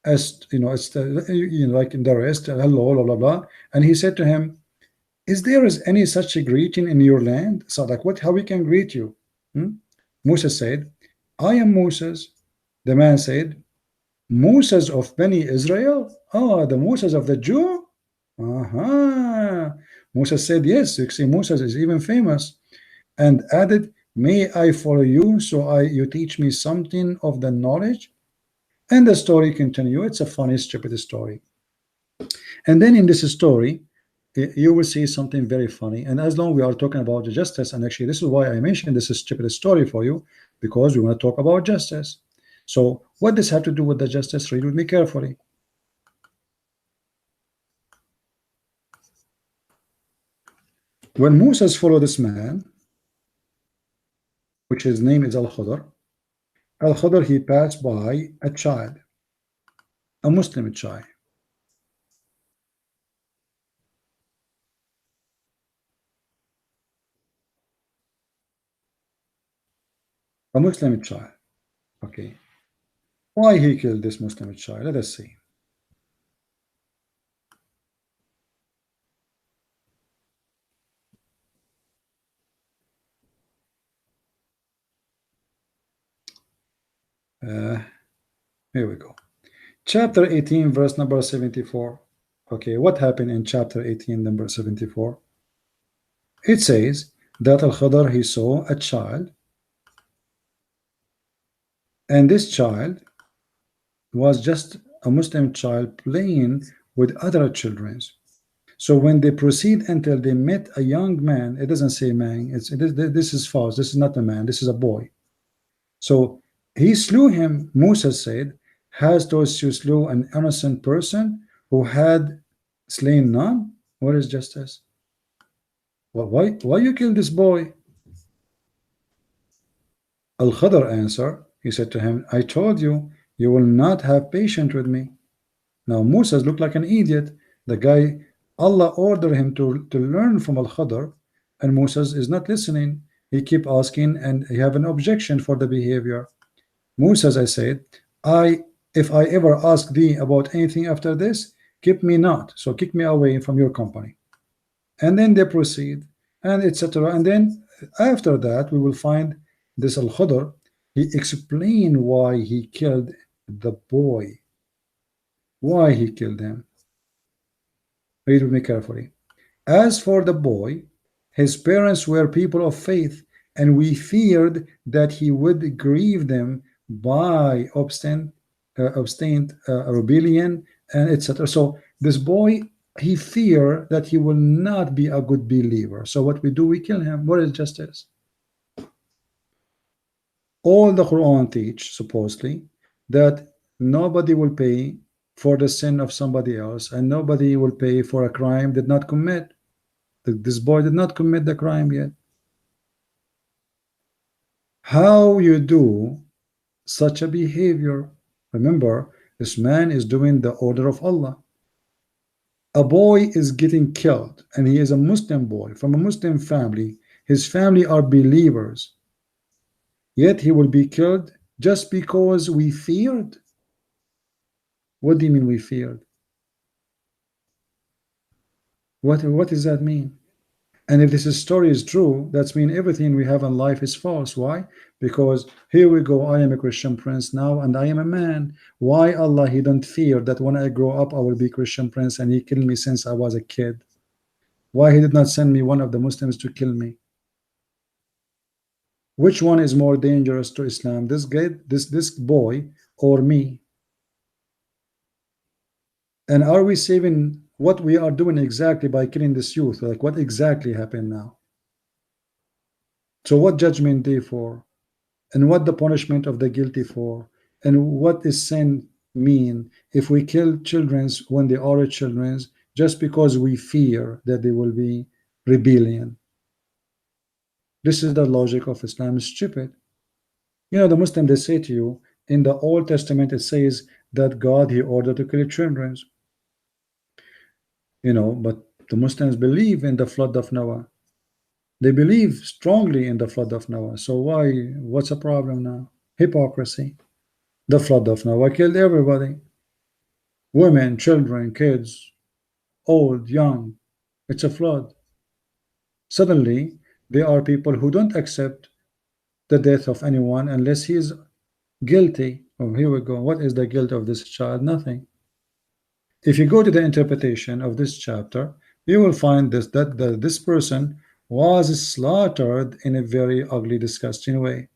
as you know, like in the rest, hello, blah blah blah. And he said to him, is there any such a greeting in your land? So like, what, how we can greet you? Moses said, I am Moses. The man said, Moses of Bani Israel? Oh, the Moses of the Jew? Moses said, yes. You see, Moses is even famous, and added, may I follow you, so you teach me something of the knowledge? And the story continue. It's a funny, stupid story. And then in this story, you will see something very funny. And as long we are talking about the justice, and actually this is why I mentioned this is stupid story for you, because we want to talk about justice. So what does have to do with the justice? Read with me carefully. When Moses followed this man, which his name is Al-Khudr, Al-Khudr, he passed by a child, a Muslim child, a Muslim child. Okay. Why he killed this Muslim child? Let us see. Uh, Here we go. Chapter 18, verse number 74. Okay, what happened in chapter 18, number 74? It says that Al-Khadr, he saw a child, and this child was just a Muslim child playing with other children. So when they proceed until they met a young man, it doesn't say man, this is false, this is not a man, this is a boy. So he slew him, Musa said, has those to slew an innocent person who had slain none? What is justice? Why you kill this boy? Al-Khadr answered, he said to him, I told you, you will not have patience with me. Now Musa looked like an idiot. The guy, Allah ordered him to learn from Al-Khadr, and Musa is not listening. He keep asking, and he have an objection for the behavior. Musa, I said, if I ever ask thee about anything after this, keep me not, so kick me away from your company. And then they proceed, and etc. And then after that, we will find this Al-Khudr. He explained why he killed the boy. Why he killed him. Read with me carefully. As for the boy, his parents were people of faith, and we feared that he would grieve them by obstinate rebellion, and etc. So this boy, he feared that he will not be a good believer. So what we do, we kill him. What is justice? All the Quran teach, supposedly, that nobody will pay for the sin of somebody else, and nobody will pay for a crime did not commit. This boy did not commit the crime yet. How you do such a behavior? Remember, this man is doing the order of Allah. A boy is getting killed, and he is a Muslim boy from a Muslim family. His family are believers, yet he will be killed just because we feared. What do you mean we feared? What does that mean? And if this story is true, that means everything we have in life is false. Why? Because here we go, I am a Christian prince now, and I am a man. Why Allah, he don't fear that when I grow up I will be Christian prince, and he killed me since I was a kid? Why he did not send me one of the Muslims to kill me? Which one is more dangerous to Islam, this guy, this boy, or me? And are we saving what we are doing exactly by killing this youth? Like, what exactly happened now? So what judgment day for? And what the punishment of the guilty for? And what is sin mean if we kill children when they are children just because we fear that they will be rebellion? This is the logic of Islam. Is stupid. You know, the Muslim, they say to you, in the Old Testament it says that God, he ordered to kill children. You know, but the Muslims believe in the flood of Noah. They believe strongly in the flood of Noah. So what's the problem now? Hypocrisy. The flood of Noah killed everybody. Women, children, kids, old, young. It's a flood. Suddenly, there are people who don't accept the death of anyone unless he is guilty. Oh, here we go. What is the guilt of this child? Nothing. If you go to the interpretation of this chapter, you will find that this person was slaughtered in a very ugly, disgusting way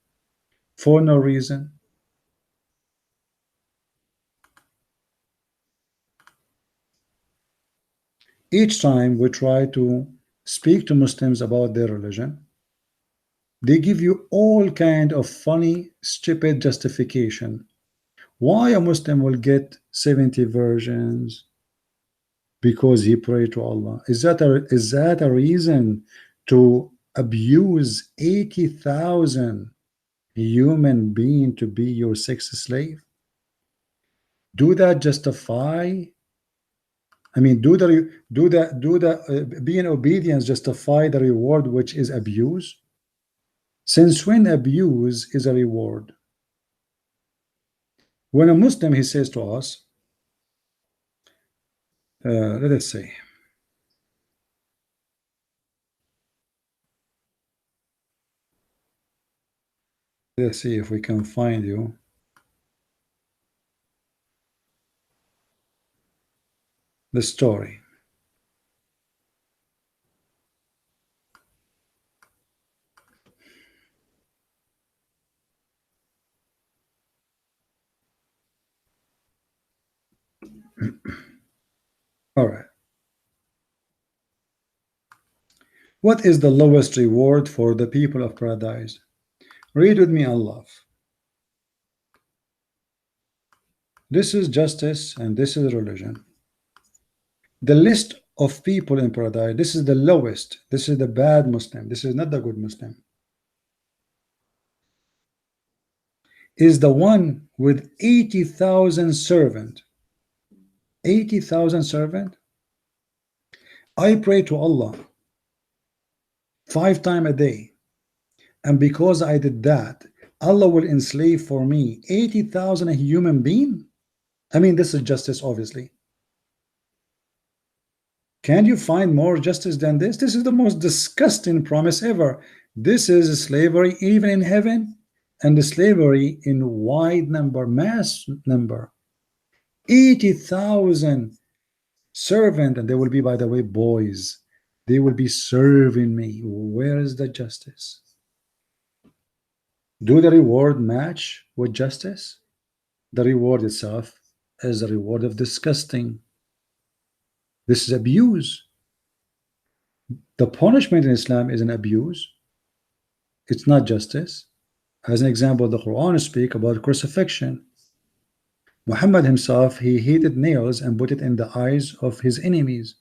for no reason. Each time we try to speak to Muslims about their religion, they give you all kind of funny, stupid justification. Why a Muslim will get 70 versions? Because he prayed to Allah. Is that a reason to abuse 80,000 human being to be your sex slave? Do that justify? I mean, do the being obedience justify the reward which is abuse? Since when abuse is a reward? When a Muslim, he says to us, let us say, let's see if we can find you the story. All right. What is the lowest reward for the people of paradise? Read with me, Allah. This is justice and this is religion. The list of people in paradise, this is the lowest. This is the bad Muslim. This is not the good Muslim. Is the one with 80,000 servant. 80,000 servant. I pray to Allah 5 times a day, and because I did that, Allah will enslave for me 80,000 human being. I mean, this is justice, obviously. Can you find more justice than this? This is the most disgusting promise ever. This is slavery even in heaven, and the slavery in wide number, mass number. 80,000 servant, and they will be, by the way, boys. They will be serving me. Where is the justice? Do the reward match with justice? The reward itself is a reward of disgusting. This is abuse. The punishment in Islam is an abuse. It's not justice. As an example, the Quran speaks about crucifixion. Muhammad himself, he heated nails and put it in the eyes of his enemies.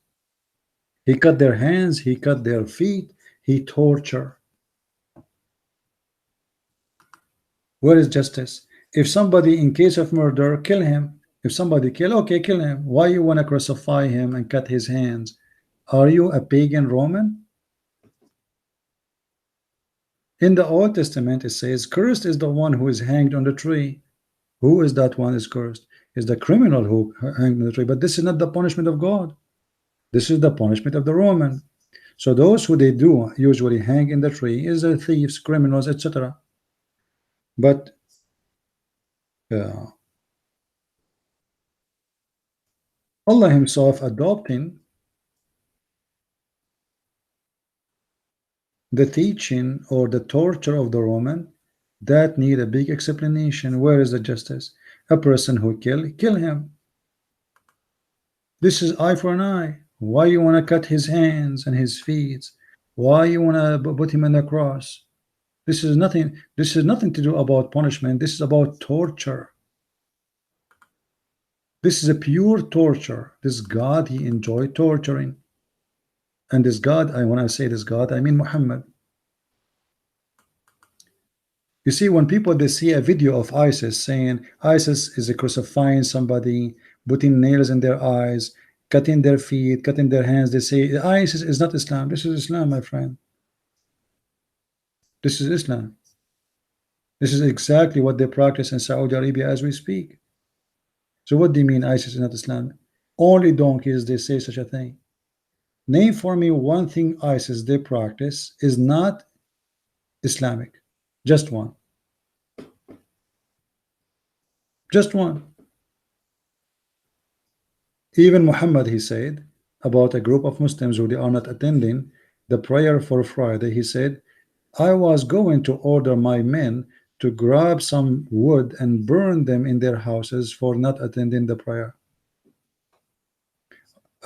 He cut their hands, he cut their feet, he tortured. Where is justice? If somebody, in case of murder, kill him. If somebody kill, okay, kill him. Why you want to crucify him and cut his hands? Are you a pagan Roman? In the Old Testament, it says, cursed is the one who is hanged on the tree. Who is that one is cursed? Is the criminal who hanged on the tree. But this is not the punishment of God. This is the punishment of the Roman. So those who they do usually hang in the tree is the thieves, criminals, etc. But Allah himself adopting the teaching or the torture of the Roman, that need a big explanation. Where is the justice? A person who kill him. This is eye for an eye. Why you want to cut his hands and his feet? Why you want to put him on the cross? This is nothing to do about punishment. This is about torture. This is a pure torture. This God, he enjoyed torturing. And this God, when I say this God, I mean Muhammad. You see, when people, they see a video of ISIS saying ISIS is crucifying somebody, putting nails in their eyes, cutting their feet, cutting their hands, they say ISIS is not Islam. This is Islam, my friend. This is Islam. This is exactly what they practice in Saudi Arabia as we speak. So what do you mean ISIS is not Islam? Only donkeys they say such a thing. Name for me one thing ISIS they practice is not Islamic. Just one. Just one. Even Muhammad, he said about a group of Muslims who they are not attending the prayer for Friday, he said, I was going to order my men to grab some wood and burn them in their houses for not attending the prayer.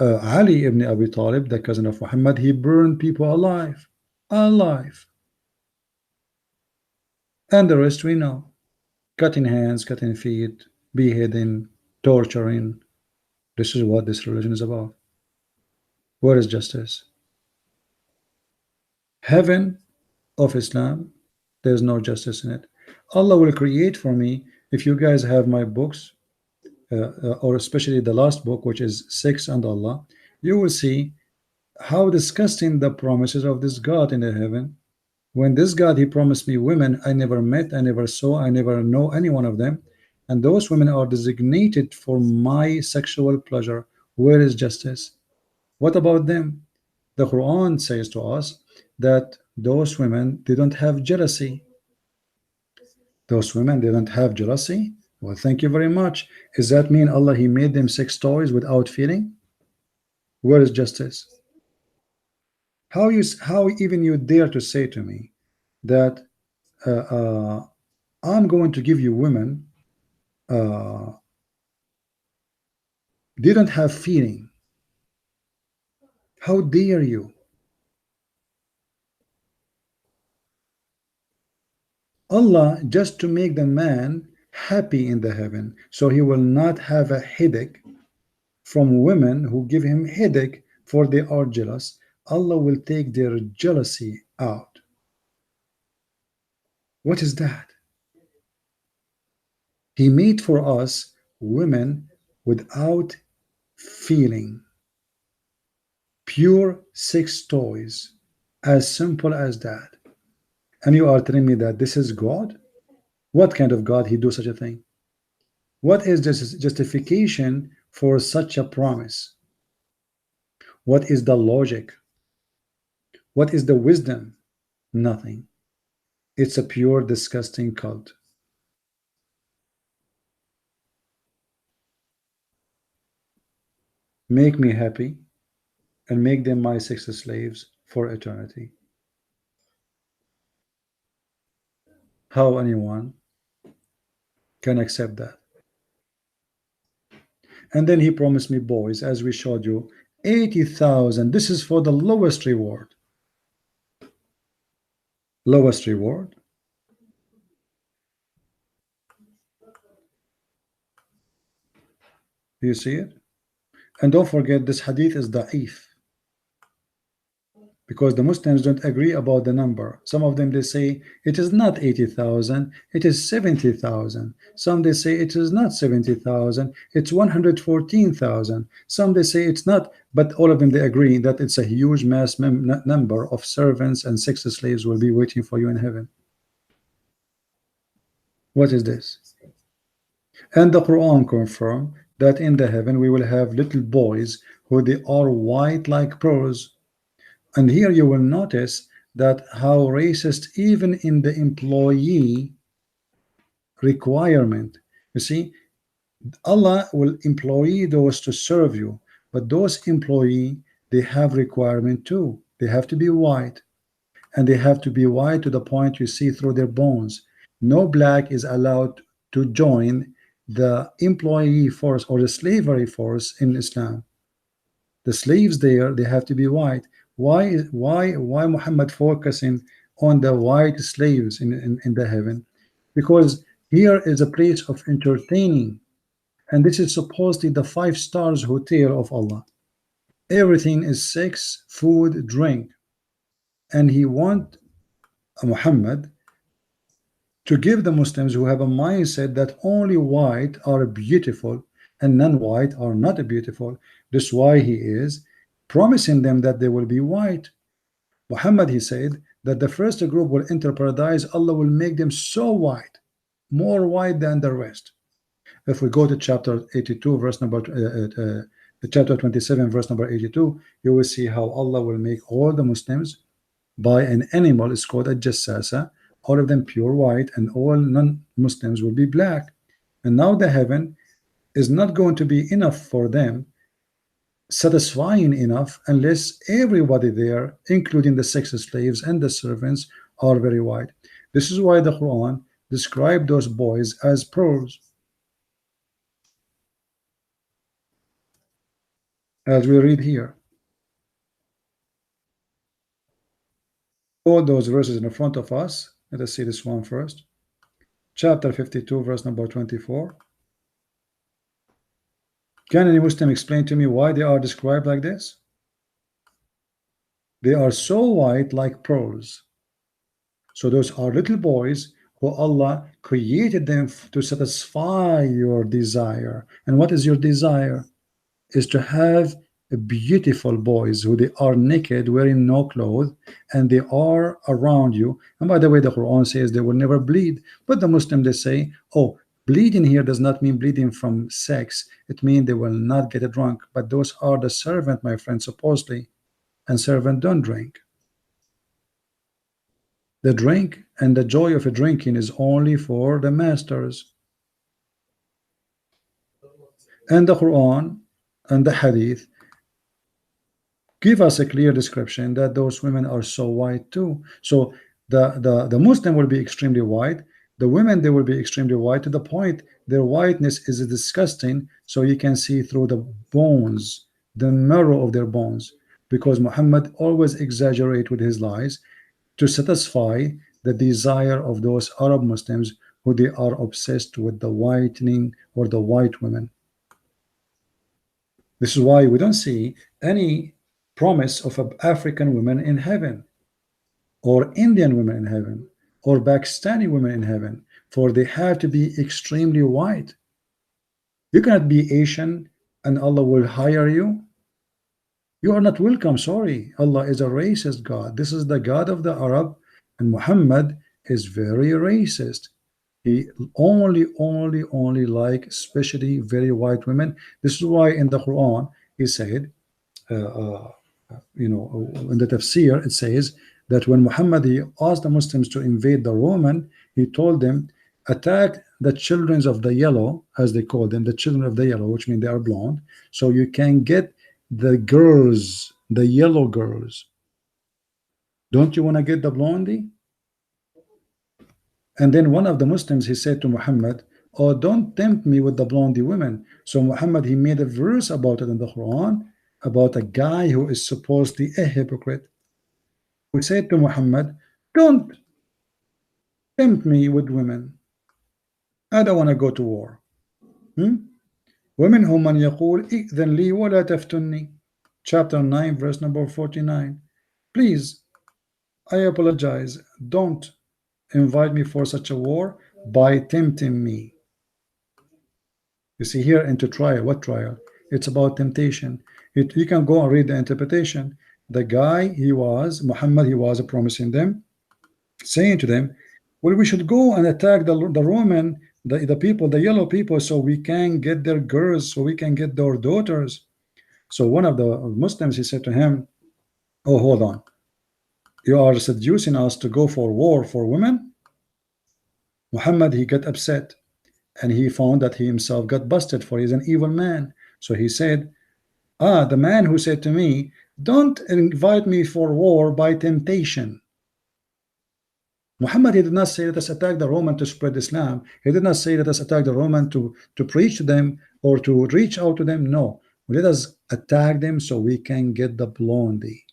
Ali ibn Abi Talib, the cousin of Muhammad, he burned people alive. Alive. And the rest we know. Cutting hands, cutting feet, beheading, torturing. This is what this religion is about. Where is justice? Heaven of Islam, there's no justice in it. Allah will create for me, if you guys have my books, or especially the last book, which is 6 and Allah, you will see how disgusting the promises of this God in the heaven. When this God, he promised me women I never met, I never saw, I never know any one of them, and those women are designated for my sexual pleasure. Where is justice? What about them? The Quran says to us that those women, they don't have jealousy. Those women, they don't have jealousy. Well, thank you very much. Does that mean Allah, he made them sex toys without feeling? Where is justice? How even you dare to say to me that uh, uh, I'm going to give you women, uh, they don't have feeling? How dare you? Allah, just to make the man happy in the heaven, so he will not have a headache from women who give him headache for they are jealous. Allah will take their jealousy out. What is that? He made for us women without feeling, pure sex toys, as simple as that. And you are telling me that this is God? What kind of God he do such a thing? What is this justification for such a promise? What is the logic? What is the wisdom? Nothing. It's a pure disgusting cult. Make me happy and make them my sex slaves for eternity. How anyone can accept that? And then he promised me boys, as we showed you, 80,000. This is for the lowest reward. Lowest reward. Do you see it? And don't forget, this hadith is da'if, because the Muslims don't agree about the number. Some of them, they say it is not 80,000, it is 70,000. Some they say it is not 70,000, it's 114,000. Some they say it's not, but all of them, they agree that it's a huge mass number of servants and sex slaves will be waiting for you in heaven. What is this? And the Quran confirm that in the heaven we will have little boys who they are white like pearls. And here you will notice that how racist even in the employee requirement. You see, Allah will employ those to serve you, but those employee, they have requirement too. They have to be white, and they have to be white to the point you see through their bones. No black is allowed to join the employee force or the slavery force in Islam. The slaves there, they have to be white. Why Muhammad focusing on the white slaves in the heaven? Because here is a place of entertaining, and this is supposedly the 5 stars hotel of Allah. Everything is sex, food, drink, and he want Muhammad to give the Muslims who have a mindset that only white are beautiful and non-white are not beautiful. That's why he is promising them that they will be white. Muhammad, he said that the first group will enter paradise, Allah will make them so white, more white than the rest. If we go to chapter 82 verse number chapter 27 verse number 82, you will see how Allah will make all the Muslims by an animal. It's called a jassasa, all of them pure white, and all non-Muslims will be black. And now the heaven is not going to be enough for them, satisfying enough, unless everybody there, including the sex slaves and the servants, are very white. This is why the Quran described those boys as pearls, as we read here. All those verses in front of us. Let us see this one first. Chapter 52 verse number 24. Can any Muslim explain to me why they are described like this? They are so white like pearls. So those are little boys who Allah created them to satisfy your desire. And what is your desire? Is to have beautiful boys who they are naked, wearing no clothes, and they are around you. And by the way, the Quran says they will never bleed. But the Muslims, they say, oh, bleeding here does not mean bleeding from sex. It means they will not get drunk. But those are the servant, my friend, supposedly. And servant don't drink. The drink and the joy of a drinking is only for the masters. And the Quran and the Hadith give us a clear description that those women are so white too. So the Muslim will be extremely white. The women, they will be extremely white to the point their whiteness is disgusting. So you can see through the bones, the marrow of their bones, because Muhammad always exaggerate with his lies to satisfy the desire of those Arab Muslims who they are obsessed with the whitening or the white women. This is why we don't see any promise of African women in heaven, or Indian women in heaven, or Pakistani women in heaven, for they have to be extremely white. You cannot be Asian and Allah will hire you. You are not welcome. Sorry. Allah is a racist God. This is the God of the Arab, and Muhammad is very racist. He only like especially very white women. This is why in the Quran he said, in the tafsir it says that when Muhammad he asked the Muslims to invade the Roman, he told them, attack the children of the yellow, as they call them, the children of the yellow, which means they are blonde, so you can get the girls, the yellow girls. Don't you want to get the blondie? And then one of the Muslims, he said to Muhammad, oh, don't tempt me with the blondie women. So Muhammad, he made a verse about it in the Quran, about a guy who is supposedly a hypocrite. We said to Muhammad, don't tempt me with women. I don't want to go to war. ومنهم من يقول إذن لي ولا تفتني. Chapter 9, verse number 49. Please, I apologize. Don't invite me for such a war by tempting me. You see here into trial. What trial? It's about temptation. You can go and read the interpretation. The guy, Muhammad, he was promising them, saying to them, well, we should go and attack the Roman, the people, the yellow people, so we can get their girls, so we can get their daughters. So one of the Muslims, he said to him, oh, hold on. You are seducing us to go for war for women? Muhammad, he got upset, and he found that he himself got busted, for he's an evil man. So he said, the man who said to me, don't invite me for war by temptation. Muhammad, he did not say, let us attack the Roman to spread Islam. He did not say, let us attack the Roman to preach to them or to reach out to them. No, let us attack them so we can get the blondie.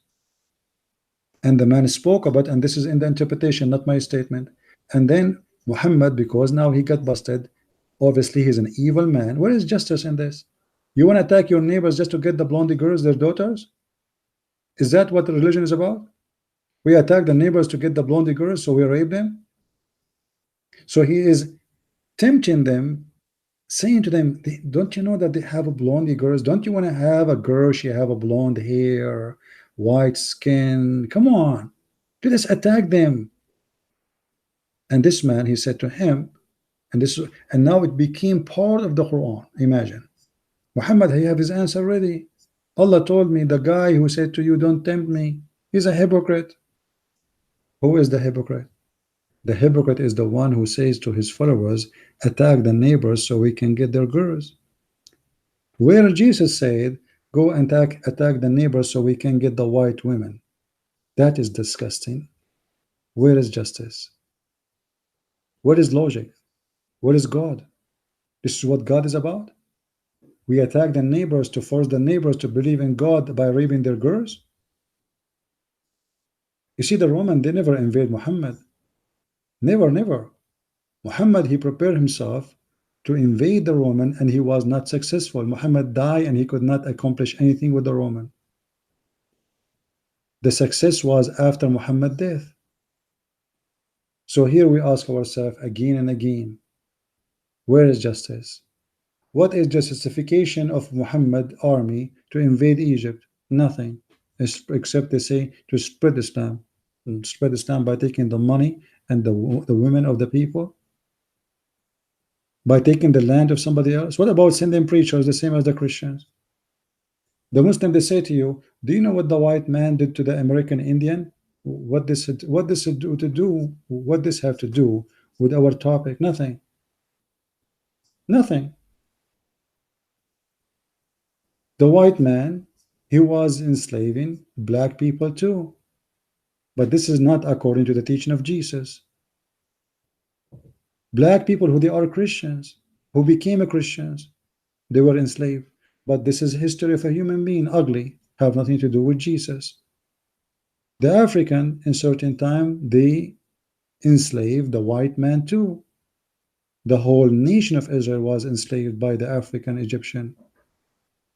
And the man spoke about, and this is in the interpretation, not my statement. And then Muhammad, because now he got busted, obviously he's an evil man. Where is justice in this? You want to attack your neighbors just to get the blondie girls, their daughters? Is that what the religion is about? We attack the neighbors to get the blondie girls, so we rape them? So he is tempting them, saying to them, don't you know that they have a blondie girls? Don't you want to have a girl, she have a blonde hair, white skin? Come on, let us attack them. And this man, he said to him, and now it became part of the Quran. Imagine, Muhammad, he have his answer ready. Allah told me, the guy who said to you, don't tempt me, he's a hypocrite. Who is the hypocrite? The hypocrite is the one who says to his followers, attack the neighbors so we can get their girls. Where Jesus said, go and attack the neighbors so we can get the white women. That is disgusting. Where is justice? Where is logic? Where is God? This is what God is about? We attack the neighbors to force the neighbors to believe in God by raping their girls? You see, the Roman, they never invade Muhammad. Never. Muhammad, he prepared himself to invade the Roman, and he was not successful. Muhammad died and he could not accomplish anything with the Roman. The success was after Muhammad's death. So here we ask ourselves again and again, where is justice? What is the justification of Muhammad's army to invade Egypt? Nothing, except they say to spread Islam. And spread Islam by taking the money and the women of the people, by taking the land of somebody else. What about sending preachers the same as the Christians? The Muslim, they say to you, do you know what the white man did to the American Indian? What this have to do with our topic? Nothing. Nothing. The white man, he was enslaving black people too. But this is not according to the teaching of Jesus. Black people who they are Christians, who became a Christians, they were enslaved. But this is history of a human being, ugly, have nothing to do with Jesus. The African, in certain time, they enslaved the white man too. The whole nation of Israel was enslaved by the African Egyptian.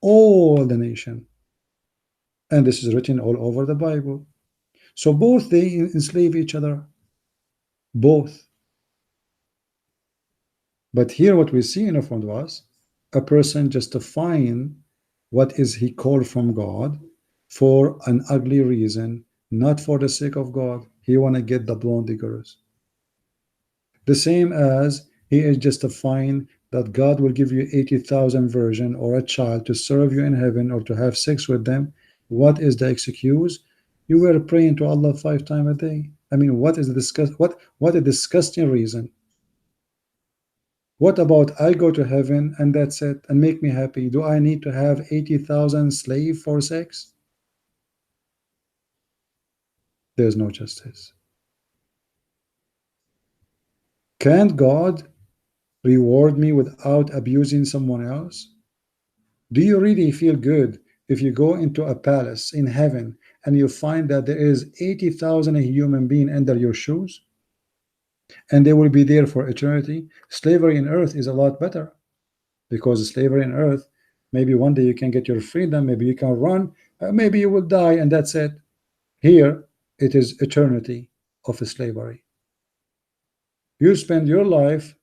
All the nation. And this is written all over the Bible. So both they enslave each other. Both. But here what we see in front of us, a person justifying what is he called from God for an ugly reason, not for the sake of God. He want to get the blonde girls. The same as he is justifying that God will give you 80,000 virgin or a child to serve you in heaven or to have sex with them. What is the excuse? You were praying to Allah 5 times a day. I mean, what is the what a disgusting reason. What about I go to heaven and that's it and make me happy? Do I need to have 80,000 slave for sex? There's no justice. Can't God reward me without abusing someone else? Do you really feel good if you go into a palace in heaven and you find that there is 80,000 human being under your shoes and they will be there for eternity? Slavery in earth is a lot better, because slavery in earth, maybe one day you can get your freedom, maybe you can run, maybe you will die and that's it. Here it is eternity of slavery. You spend your life,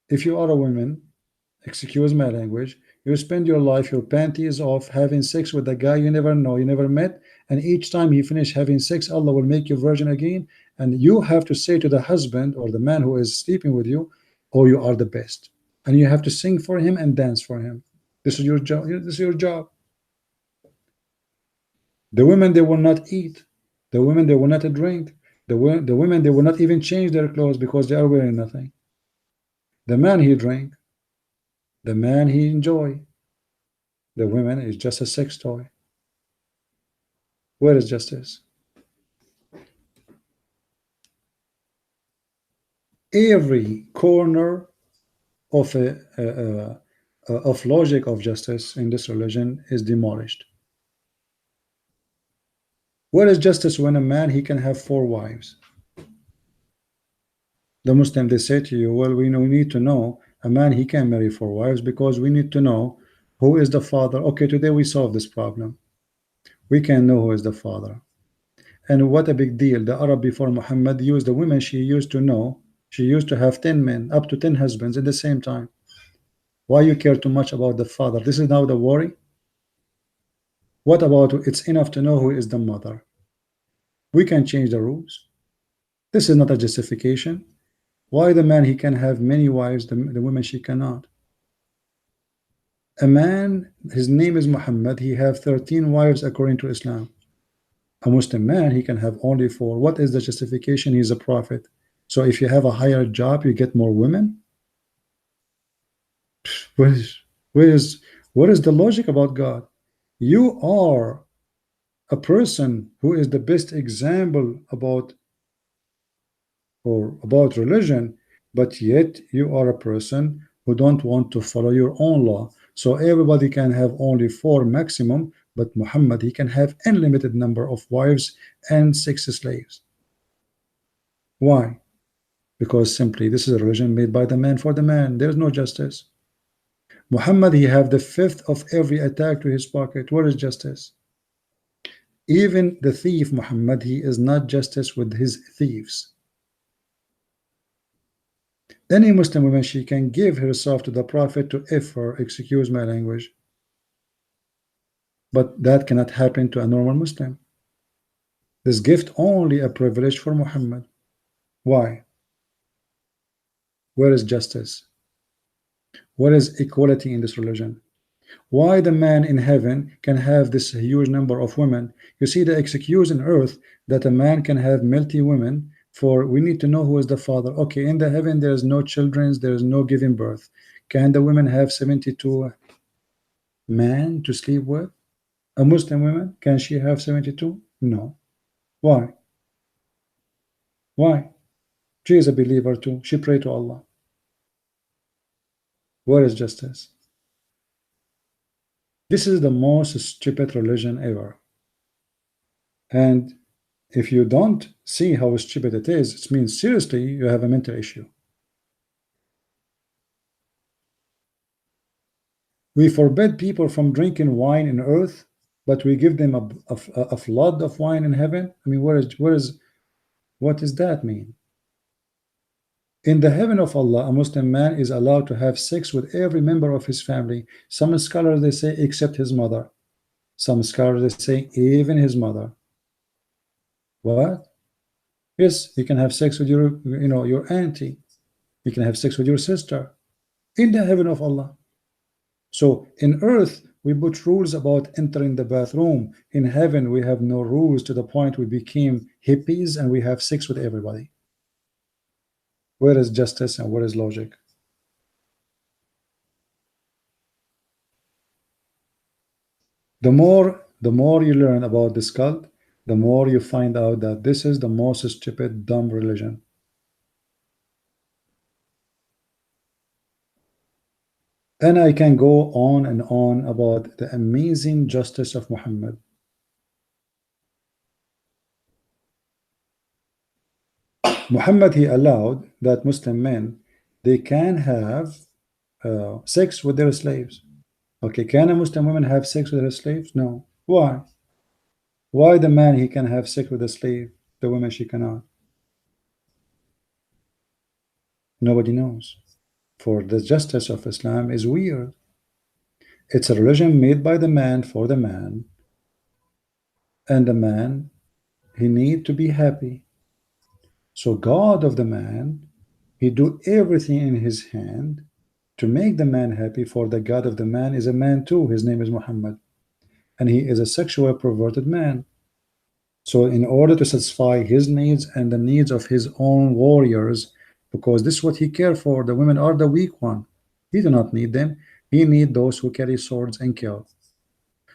if you are a woman, excuse my language, you spend your life, your panties off, having sex with a guy you never know, you never met, and each time he finish having sex, Allah will make you virgin again, and you have to say to the husband or the man who is sleeping with you, oh, you are the best, and you have to sing for him and dance for him. This is your job. This is your job. The women, they will not eat. The women, they will not drink. The women, they will not even change their clothes because they are wearing nothing. The man, he drink. The man, he enjoy. The women is just a sex toy. Where is justice? Every corner of of logic of justice in this religion is demolished. Where is justice when a man, he can have 4 wives? The Muslim, they say to you, well, we need to know a man, he can marry 4 wives because we need to know who is the father. Okay, today we solve this problem. We can know who is the father. And what a big deal. The Arab before Muhammad used the women, she used to know, she used to have 10 men, up to 10 husbands at the same time. Why you care too much about the father? This is now the worry. What about it's enough to know who is the mother? We can change the rules. This is not a justification. Why the man, he can have many wives, the woman, she cannot? A man, his name is Muhammad, he have 13 wives according to Islam. A Muslim man, he can have only 4. What is the justification? He's a prophet. So if you have a higher job, you get more women? What is the logic about God? You are a person who is the best example about religion, but yet you are a person who don't want to follow your own law. So everybody can have only 4 maximum, but Muhammad, he can have unlimited number of wives and 6 slaves. Why? Because simply this is a religion made by the man for the man. There is no justice. Muhammad, he have the 5th of every attack to his pocket. Where is justice? Even the thief Muhammad, he is not justice with his thieves. Any Muslim woman, she can give herself to the Prophet to if her, excuse my language, but that cannot happen to a normal Muslim. This gift only a privilege for Muhammad. Why? Where is justice? Where is equality in this religion? Why the man in heaven can have this huge number of women? You see the excuse in earth that a man can have multi women, for we need to know who is the father. Okay, in the heaven there is no children, there is no giving birth. Can the women have 72 men to sleep with? A Muslim woman, can she have 72? No. Why? Why? She is a believer too. She pray to Allah. Where is justice? This is the most stupid religion ever. And if you don't see how stupid it is, it means seriously you have a mental issue. We forbid people from drinking wine in earth, but we give them a flood of wine in heaven. I mean, what does that mean? In the heaven of Allah, a Muslim man is allowed to have sex with every member of his family. Some scholars they say except his mother. Some scholars they say even his mother. What? Yes, you can have sex with your auntie. You can have sex with your sister in the heaven of Allah. So in earth, we put rules about entering the bathroom. In heaven, we have no rules to the point we became hippies and we have sex with everybody. Where is justice and where is logic? The more you learn about this cult, the more you find out that this is the most stupid, dumb religion. And I can go on and on about the amazing justice of Muhammad. Muhammad, he allowed that Muslim men, they can have sex with their slaves. Okay, can a Muslim woman have sex with her slaves? No. Why? Why the man he can have sex with a slave, the woman she cannot? Nobody knows. For the justice of Islam is weird. It's a religion made by the man for the man, and the man, he need to be happy. So God of the man, he do everything in his hand to make the man happy, for the God of the man is a man too. His name is Muhammad, and he is a sexual perverted man. So in order to satisfy his needs and the needs of his own warriors, because this is what he cared for, the women are the weak one. He do not need them. He need those who carry swords and kill.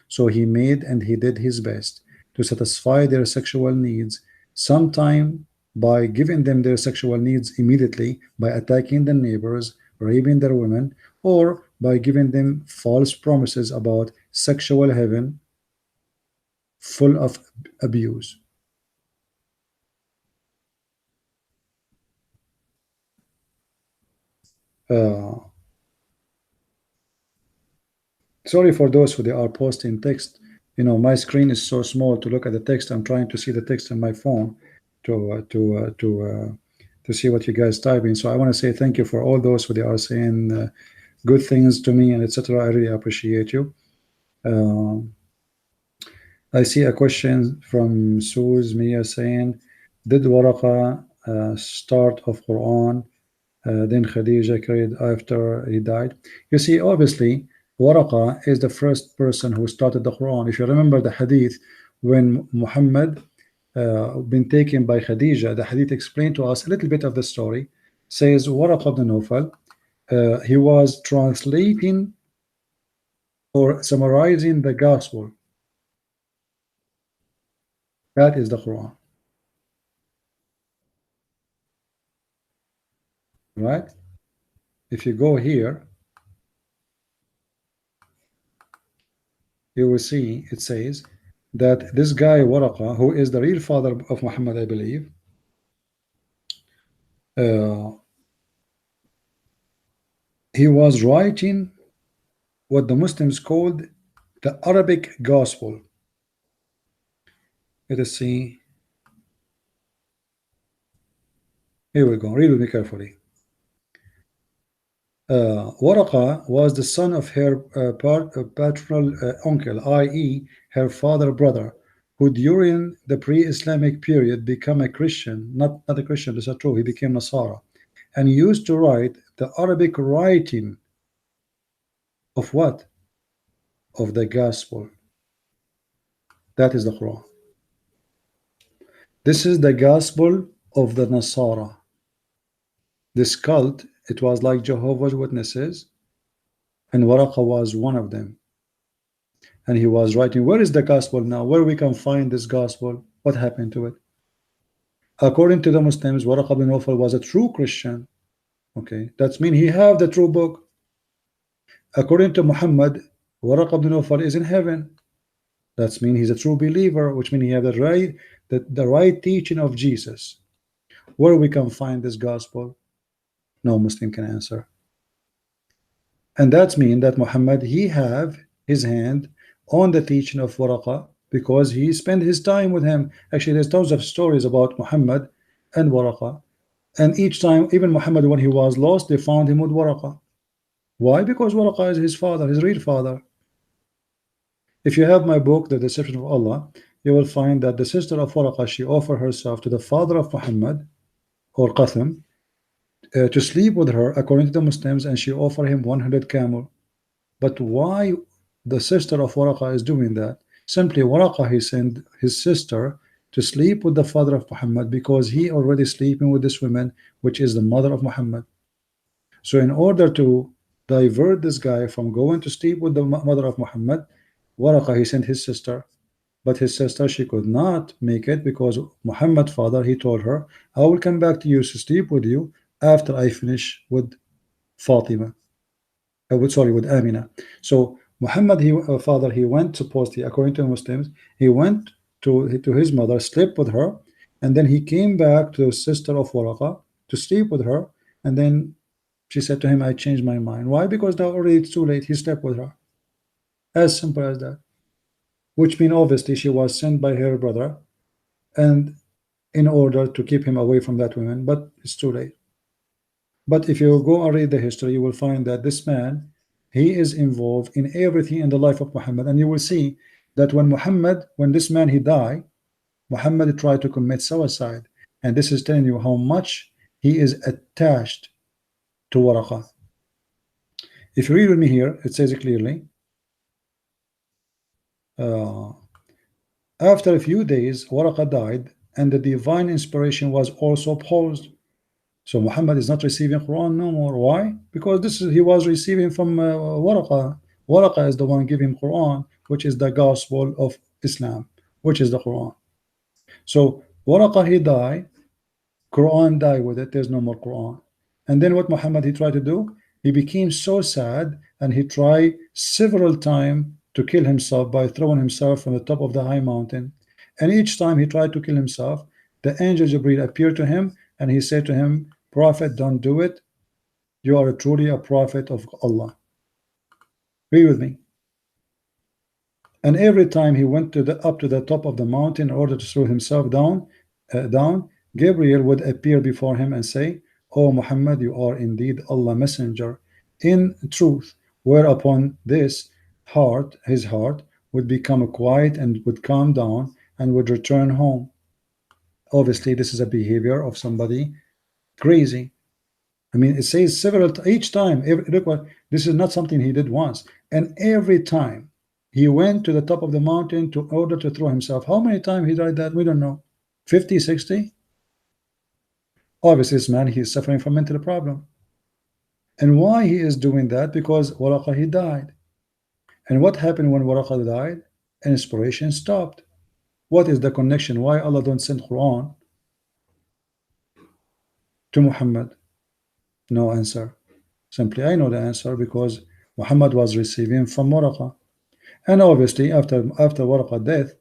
So he made and he did his best to satisfy their sexual needs, sometime by giving them their sexual needs immediately by attacking the neighbors, raping their women, or by giving them false promises about sexual heaven full of abuse. Uh, Sorry for those who they are posting text. My screen is so small to look at the text. I'm trying to see the text on my phone to see what you guys typing. So I want to say thank you for all those who they are saying good things to me and etc. I really appreciate you. I see a question from Suz Mia saying, did Waraqa start of Quran? Then Khadija carried after he died. You see, obviously, Waraqa is the first person who started the Quran. If you remember the hadith, when Muhammad been taken by Khadija, the hadith explained to us a little bit of the story. Says Waraqa ibn Nawfal, he was translating or summarizing the gospel. That is the Quran, right? If you go here, you will see it says that this guy Waraqa, who is the real father of Muhammad, I believe, he was writing what the Muslims called the Arabic gospel. Let us see. Here we go. Read with me carefully. Waraqa was the son of her paternal uncle, i.e., her father brother, who during the pre-Islamic period became a Christian. Not a Christian, this is true. He became Nasara, and used to write the Arabic writing of what? Of the Gospel. That is the Quran. This is the Gospel of the Nasara. This cult, it was like Jehovah's Witnesses, and Waraqa was one of them. And he was writing, where is the gospel now? Where we can find this gospel? What happened to it? According to the Muslims, Waraq bin Nawfal was a true Christian. Okay, that means he have the true book. According to Muhammad, Waraq bin Nawfal is in heaven. That means he's a true believer, which means he have the right teaching of Jesus. Where we can find this gospel? No Muslim can answer. And that means that Muhammad, he have his hand on the teaching of Waraqa because he spent his time with him. Actually, there's tons of stories about Muhammad and Waraqa. And each time, even Muhammad, when he was lost, they found him with Waraqa. Why? Because Waraqa is his father, his real father. If you have my book, The Deception of Allah, you will find that the sister of Waraqa, she offered herself to the father of Muhammad, or Qasim, to sleep with her, according to the Muslims, and she offered him 100 camel. But why the sister of Waraqa is doing that? Simply, Waraqa, he sent his sister to sleep with the father of Muhammad because he already sleeping with this woman, which is the mother of Muhammad. So in order to divert this guy from going to sleep with the mother of Muhammad, Waraqa, he sent his sister. But his sister, she could not make it because Muhammad's father, he told her, I will come back to you to sleep with you after I finish with Fatima. With Amina. So Muhammad, father, he went supposedly, according to Muslims, he went to his mother, slept with her, and then he came back to the sister of Waraqa to sleep with her, and then she said to him, I changed my mind. Why? Because now already it's too late. He slept with her. As simple as that. Which means obviously she was sent by her brother, and in order to keep him away from that woman, but it's too late. But if you go and read the history, you will find that this man, he is involved in everything in the life of Muhammad. And you will see that when this man, he died, Muhammad tried to commit suicide. And this is telling you how much he is attached to Waraqa. If you read with me here, it says it clearly. Uh, After a few days, Waraqa died, and the divine inspiration was also paused. So Muhammad is not receiving Quran no more. Why? Because he was receiving from Waraqa. Waraqa is the one giving Quran, which is the gospel of Islam, which is the Quran. So Waraqa, he died, Quran died with it. There's no more Quran. And then what Muhammad he tried to do? He became so sad, and he tried several times to kill himself by throwing himself from the top of the high mountain. And each time he tried to kill himself, the angel Jibril appeared to him, and he said to him, Prophet, don't do it. You are truly a prophet of Allah. Read with me. And every time he went up to the top of the mountain in order to throw himself down, Gabriel would appear before him and say, O Muhammad, you are indeed Allah messenger in truth. Whereupon his heart would become quiet and would calm down and would return home. Obviously, this is a behavior of somebody crazy. I mean, it says each time. Look what, this is not something he did once. And every time he went to the top of the mountain to order to throw himself. How many times he died that? We don't know. 50, 60? Obviously, this man, he is suffering from mental problem. And why he is doing that? Because Waraqa, he died. And what happened when Waraqa died? Inspiration stopped. What is the connection? Why Allah don't send Quran to Muhammad? No answer. Simply, I know the answer because Muhammad was receiving from Waraqa. And obviously, after Waraqa's death,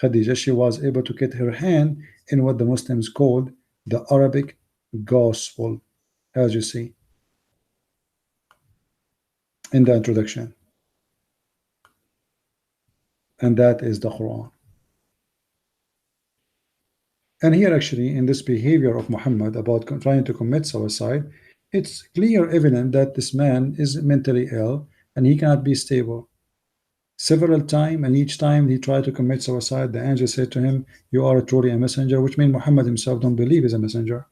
Khadija, she was able to get her hand in what the Muslims called the Arabic Gospel, as you see in the introduction. And that is the Quran. And here, actually, in this behavior of Muhammad about trying to commit suicide, it's clear, evident that this man is mentally ill and he cannot be stable. Several times, and each time he tried to commit suicide, the angel said to him, "You are truly a messenger," which means Muhammad himself don't believe he's a messenger.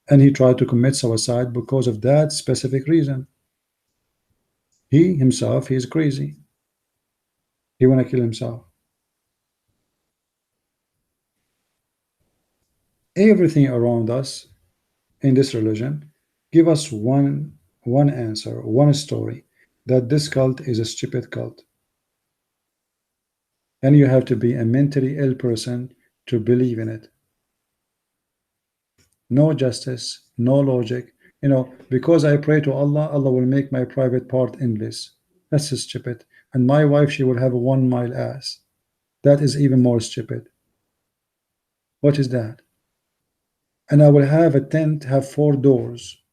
And he tried to commit suicide because of that specific reason. He himself, he is crazy. He want to kill himself. Everything around us in this religion give us one answer, one story, that this cult is a stupid cult. And you have to be a mentally ill person to believe in it. No justice, no logic. Because I pray to Allah, Allah will make my private part endless. That's stupid. And my wife, she will have a 1 mile ass. That is even more stupid. What is that? And I will have a tent, have 4 doors,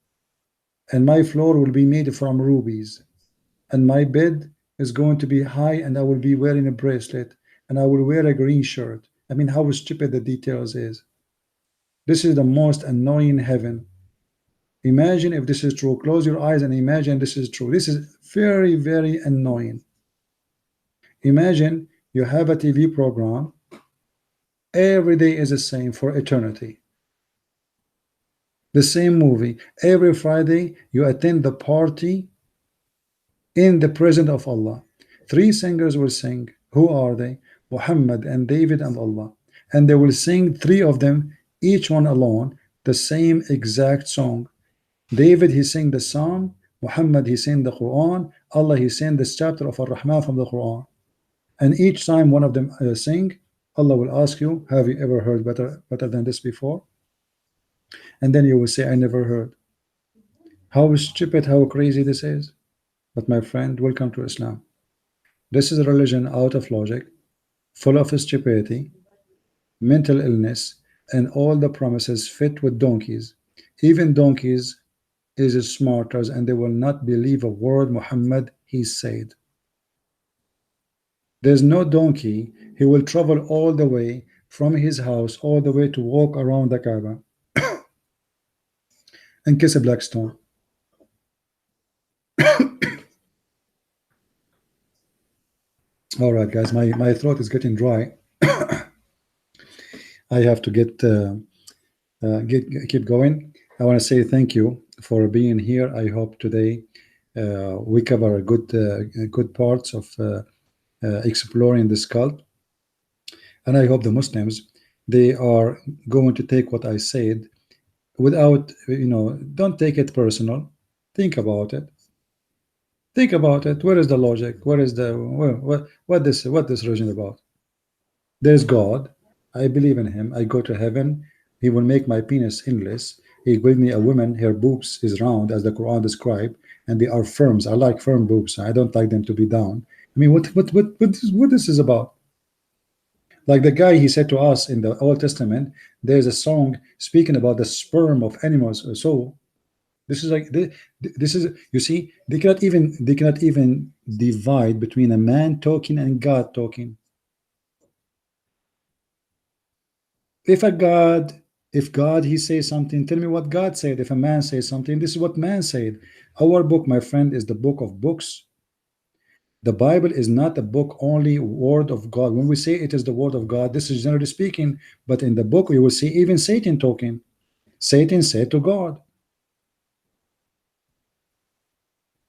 and my floor will be made from rubies, and my bed is going to be high, and I will be wearing a bracelet, and I will wear a green shirt. I mean, how stupid the details is. This is the most annoying heaven. Imagine if this is true. Close your eyes and imagine this is true. This is very, very annoying. Imagine you have a TV program. Every day is the same for eternity. The same movie. Every Friday you attend the party in the presence of Allah. 3 singers will sing. Who are they? Muhammad and David and Allah. And they will sing, 3 of them, each one alone, the same exact song. David, he sang the Psalm. Muhammad, he sang the Quran. Allah, he sang this chapter of Ar-Rahman from the Quran. And each time one of them sing, Allah will ask you, have you ever heard better than this before? And then you will say, I never heard. How stupid, how crazy this is. But my friend, welcome to Islam. This is a religion out of logic, full of stupidity, mental illness, and all the promises fit with donkeys. Even donkeys is smarter, and they will not believe a word Muhammad he said. There's no donkey. He will travel all the way from his house all the way to walk around the Kaaba and kiss a black stone. All right, guys, my throat is getting dry. I have to keep going. I want to say thank you for being here. I hope today we cover a good parts of exploring this cult, and I hope the Muslims, they are going to take what I said without, don't take it personal. Think about it. Think about it. Where is the logic? Where is the what this religion about? There's God. I believe in him. I go to heaven. He will make my penis endless. He will give me a woman. Her boobs is round, as the Quran described, and they are firms. I like firm boobs. I don't like them to be down. I mean, what this is about? Like the guy, he said to us in the Old Testament, there's a song speaking about the sperm of animals. So this is like this is, you see, they cannot even divide between a man talking and God talking. If God he says something, tell me what God said. If a man says something, this is what man said. Our book, my friend, is the book of books. The Bible is not a book only word of God. When we say it is the word of God, this is generally speaking, but in the book you will see even Satan talking. Satan said to God.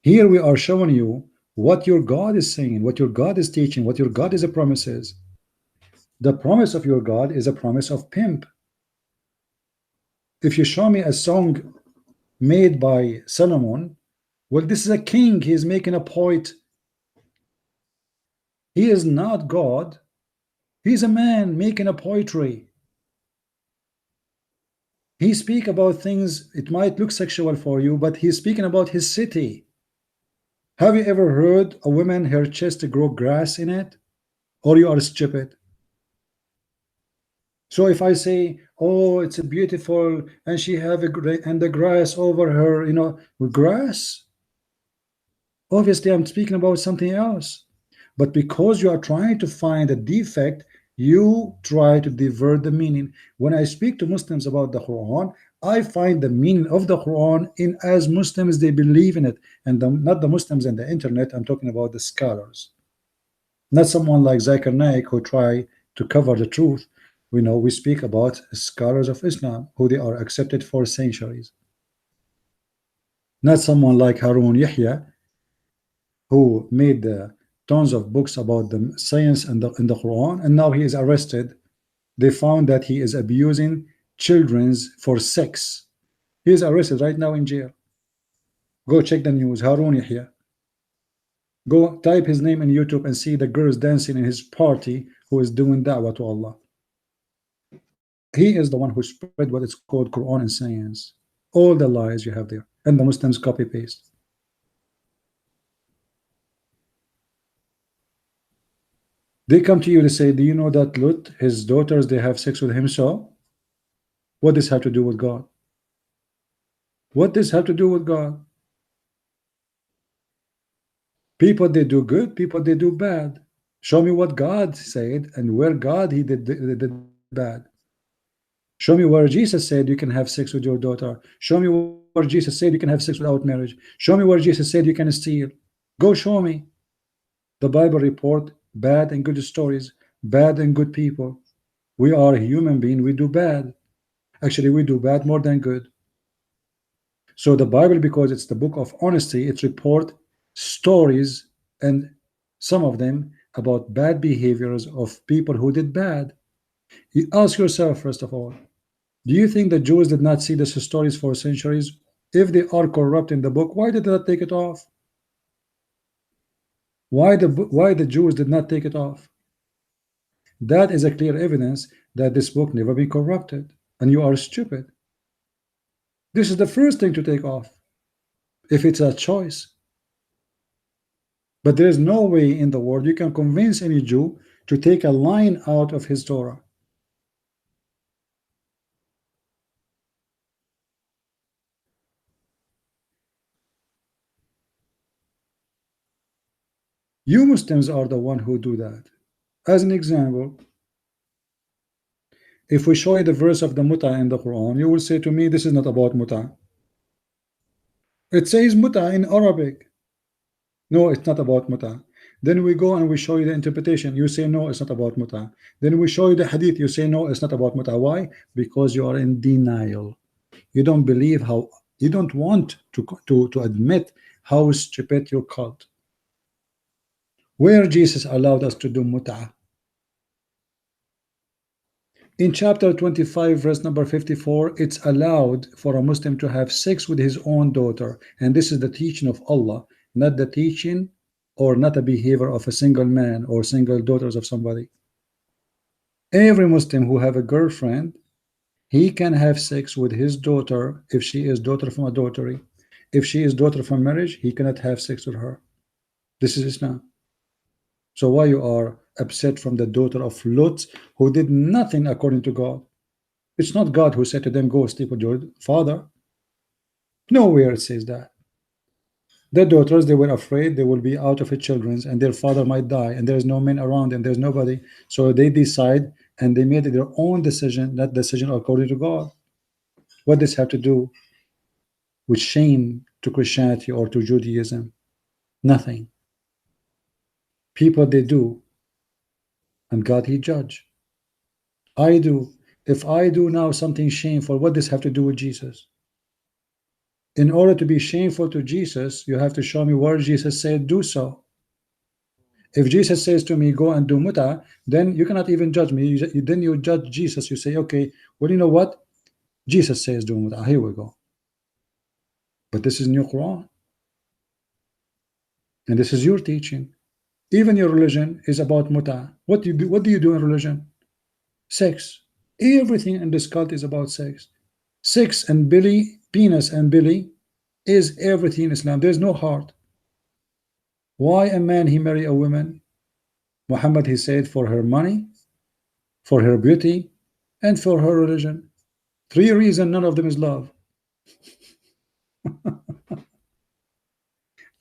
Here we are showing you what your God is saying, what your God is teaching, what your God is a promise is. The promise of your God is a promise of pimp. If you show me a song made by Solomon, well, this is a king. He is making a poet. He is not God. He's a man making a poetry. He speak about things, it might look sexual for you, but he's speaking about his city. Have you ever heard a woman, her chest grow grass in it? Or you are stupid? So if I say, oh, it's a beautiful, and she have and the grass over her, with grass, obviously I'm speaking about something else. But because you are trying to find a defect You try to divert the meaning. When I speak to Muslims about the Quran, I find the meaning of the Quran in as Muslims they believe in it, and not the Muslims in the internet. I'm talking about the scholars, not someone like Zakir Naik who try to cover the truth. We know we speak about scholars of Islam who they are accepted for centuries, not someone like Harun Yahya who made tons of books about the science and the Quran, and now he is arrested. They found that he is abusing children's for sex. He is arrested right now in jail. Go check the news. Harun Yahya. Go type his name in YouTube and see the girls dancing in his party who is doing da'wah to Allah. He is the one who spread what is called Quran and science. All the lies you have there. And the Muslims copy paste. They come to you, they say, do you know that Lut, his daughters, they have sex with him? So what does have to do with God? What does have to do with God? People they do good, people they do bad. Show me what God said and where God he did bad. Show me where Jesus said you can have sex with your daughter. Show me where Jesus said you can have sex without marriage. Show me where Jesus said you can steal. Go show me. The Bible report bad and good stories, bad and good people. We are human beings, we do bad. Actually, we do bad more than good. So the Bible, because it's the book of honesty, it report stories and some of them about bad behaviors of people who did bad. You ask yourself, first of all, do you think the Jews did not see these stories for centuries? If they are corrupt in the book, why did they not take it off? Why the Jews did not take it off? That is a clear evidence that this book never been corrupted, and you are stupid. This is the first thing to take off, if it's a choice. But there is no way in the world you can convince any Jew to take a line out of his Torah. You Muslims are the one who do that. As an example, if we show you the verse of the muta in the Quran, you will say to me, this is not about muta. It says muta in Arabic. No, it's not about muta. Then we go and we show you the interpretation. You say, no, it's not about muta. Then we show you the hadith. You say, no, it's not about muta. Why? Because you are in denial. You don't believe how, you don't want to admit how stupid your cult. Where Jesus allowed us to do muta. In chapter 25, verse number 54, it's allowed for a Muslim to have sex with his own daughter. And this is the teaching of Allah, not the teaching or not a behavior of a single man or single daughters of somebody. Every Muslim who have a girlfriend, he can have sex with his daughter if she is daughter from adultery. If she is daughter from marriage, he cannot have sex with her. This is Islam. So why you are upset from the daughter of Lot who did nothing according to God? It's not God who said to them, go sleep with your father. Nowhere it says that. The daughters, they were afraid they will be out of its children's and their father might die and there's no men around and there's nobody. So they decide and they made their own decision, that decision according to God. What does have to do with shame to Christianity or to Judaism? Nothing. People, they do, and God, he judge. I do. If I do now something shameful, what does have to do with Jesus? In order to be shameful to Jesus, you have to show me where Jesus said do so. If Jesus says to me, go and do muta, then you cannot even judge me. Then you judge Jesus. You say, okay, well, you know what? Jesus says do muta. Here we go. But this is new Quran. And this is your teaching. Even your religion is about muta. What do you do in religion? Sex. Everything in this cult is about sex. Sex and belly, penis and belly is everything in Islam. There's no heart. Why a man he marry a woman? Muhammad, he said, for her money, for her beauty, and for her religion. Three reasons, none of them is love.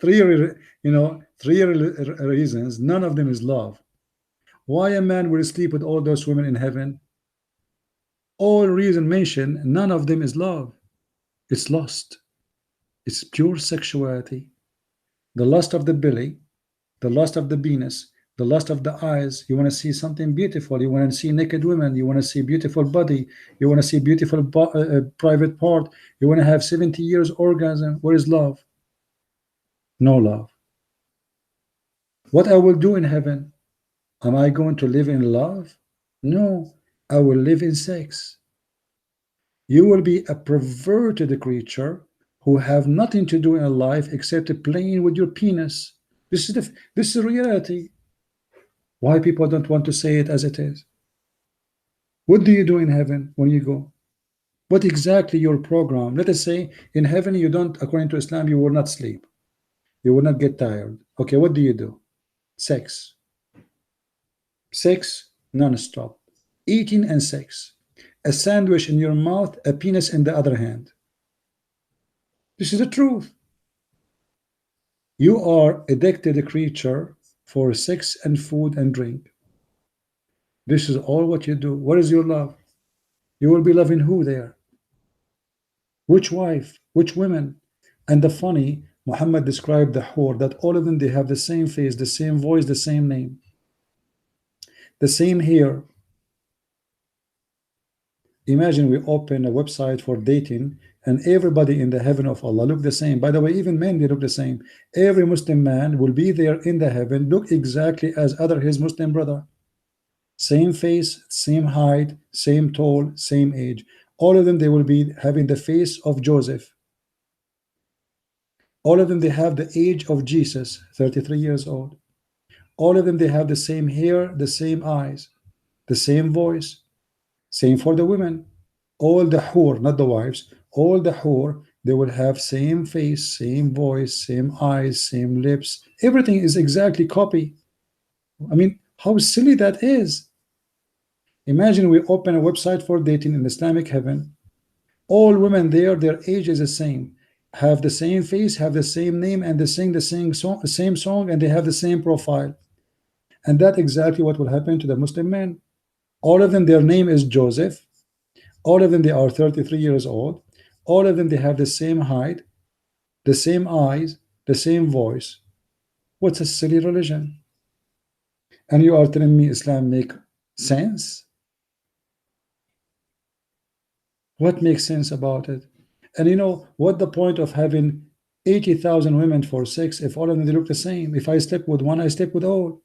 Three reasons, none of them is love. Why a man will sleep with all those women in heaven? All reason mentioned, none of them is love. It's lust. It's pure sexuality. The lust of the belly, the lust of the penis, the lust of the eyes. You want to see something beautiful. You want to see naked women. You want to see beautiful body. You want to see beautiful private part. You want to have 70 years orgasm. Where is love? No love. What I will do in heaven? Am I going to live in love? No, I will live in sex. You will be a perverted creature who have nothing to do in life except playing with your penis. This is reality. Why people don't want to say it as it is? What do you do in heaven when you go? What exactly your program? Let us say in heaven you don't, according to Islam, you will not sleep. You will not get tired. Okay, what do you do? Sex. Sex non-stop. Eating and sex. A sandwich in your mouth, a penis in the other hand. This is the truth. You are addicted creature for sex and food and drink. This is all what you do. What is your love? You will be loving who there? Which wife? Which women? And the funny, Muhammad described the whore that all of them they have the same face, the same voice, the same name, the same hair. Imagine we open a website for dating and everybody in the heaven of Allah look the same. By the way, even men they look the same. Every Muslim man will be there in the heaven look exactly as other his Muslim brother. Same face, same height, same tall, same age. All of them they will be having the face of Joseph. All of them they have the age of Jesus, 33 years old. All of them they have the same hair, the same eyes, the same voice. Same for the women. All the hur, not the wives, all the hur, they will have same face, same voice, same eyes, same lips. Everything is exactly copy. I mean, how silly that is. Imagine we open a website for dating in Islamic heaven. All women there, their age is the same, have the same face, have the same name, and they sing the same song, and they have the same profile. And that's exactly what will happen to the Muslim men. All of them, their name is Joseph. All of them, they are 33 years old. All of them, they have the same height, the same eyes, the same voice. What's a silly religion? And you are telling me Islam make sense? What makes sense about it? And you know, what the point of having 80,000 women for sex if all of them they look the same? If I sleep with one, I sleep with all.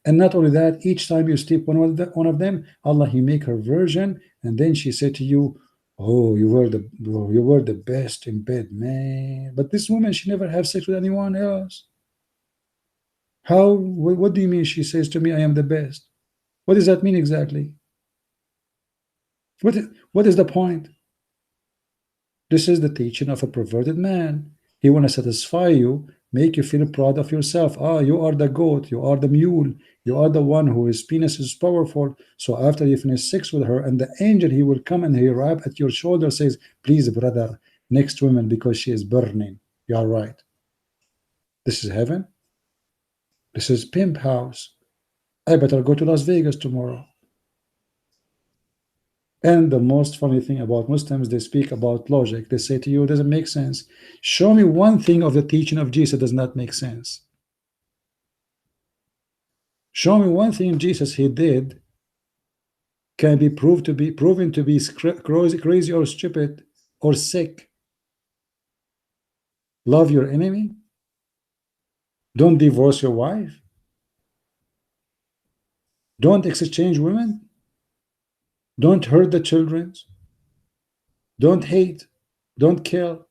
And not only that, each time you sleep one of them, Allah He make her virgin, and then she said to you, "Oh, you were the best in bed, man." But this woman, she never have sex with anyone else. How? What do you mean? She says to me, "I am the best." What does that mean exactly? What is the point? This is the teaching of a perverted man. He want to satisfy you, make you feel proud of yourself. Ah, you are the goat, you are the mule, you are the one who his penis is powerful. So after you finish sex with her, and the angel he will come and he rub at your shoulder, says, "Please, brother, next woman because she is burning." You are right. This is heaven. This is pimp house. I better go to Las Vegas tomorrow. And the most funny thing about Muslims, they speak about logic. They say to you, it doesn't make sense. Show me one thing of the teaching of Jesus does not make sense. Show me one thing Jesus he did can be proven to be crazy or stupid or sick. Love your enemy. Don't divorce your wife. Don't exchange women. Don't hurt the children. Don't hate. Don't kill.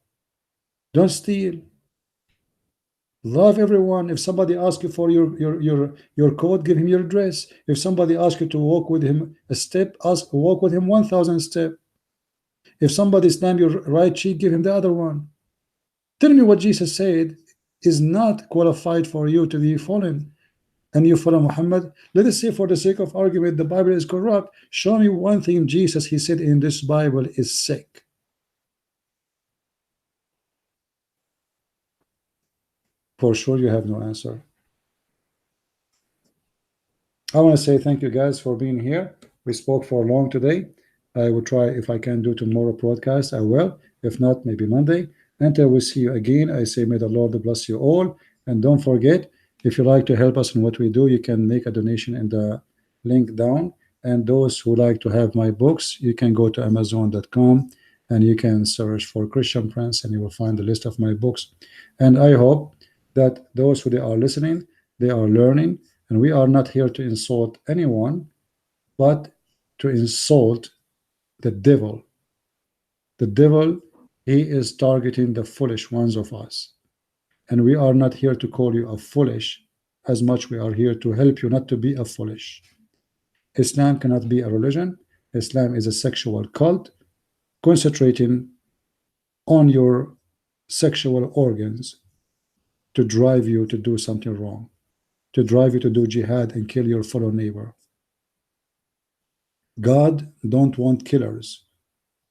Don't steal. Love everyone. If somebody asks you for your coat, give him your dress. If somebody asks you to walk with him a step, walk with him 1,000 steps. If somebody slam your right cheek, give him the other one. Tell me what Jesus said is not qualified for you to be fallen, and you follow Muhammad. Let us say, for the sake of argument, the Bible is corrupt. Show me one thing Jesus he said in this Bible is sick. For sure, you have no answer. I want to say thank you guys for being here. We spoke for long today. I will try, if I can do tomorrow broadcast, I will. If not, maybe Monday. Until we see you again, I say may the Lord bless you all. And don't forget, if you like to help us in what we do, you can make a donation in the link down. And those who like to have my books, you can go to Amazon.com and you can search for Christian Prince and you will find the list of my books. And I hope that those who they are listening, they are learning, and we are not here to insult anyone, but to insult the devil. The devil, he is targeting the foolish ones of us. And we are not here to call you a foolish as much we are here to help you not to be a foolish. Islam cannot be a religion. Islam is a sexual cult concentrating on your sexual organs to drive you to do something wrong, to drive you to do jihad and kill your fellow neighbor. God don't want killers.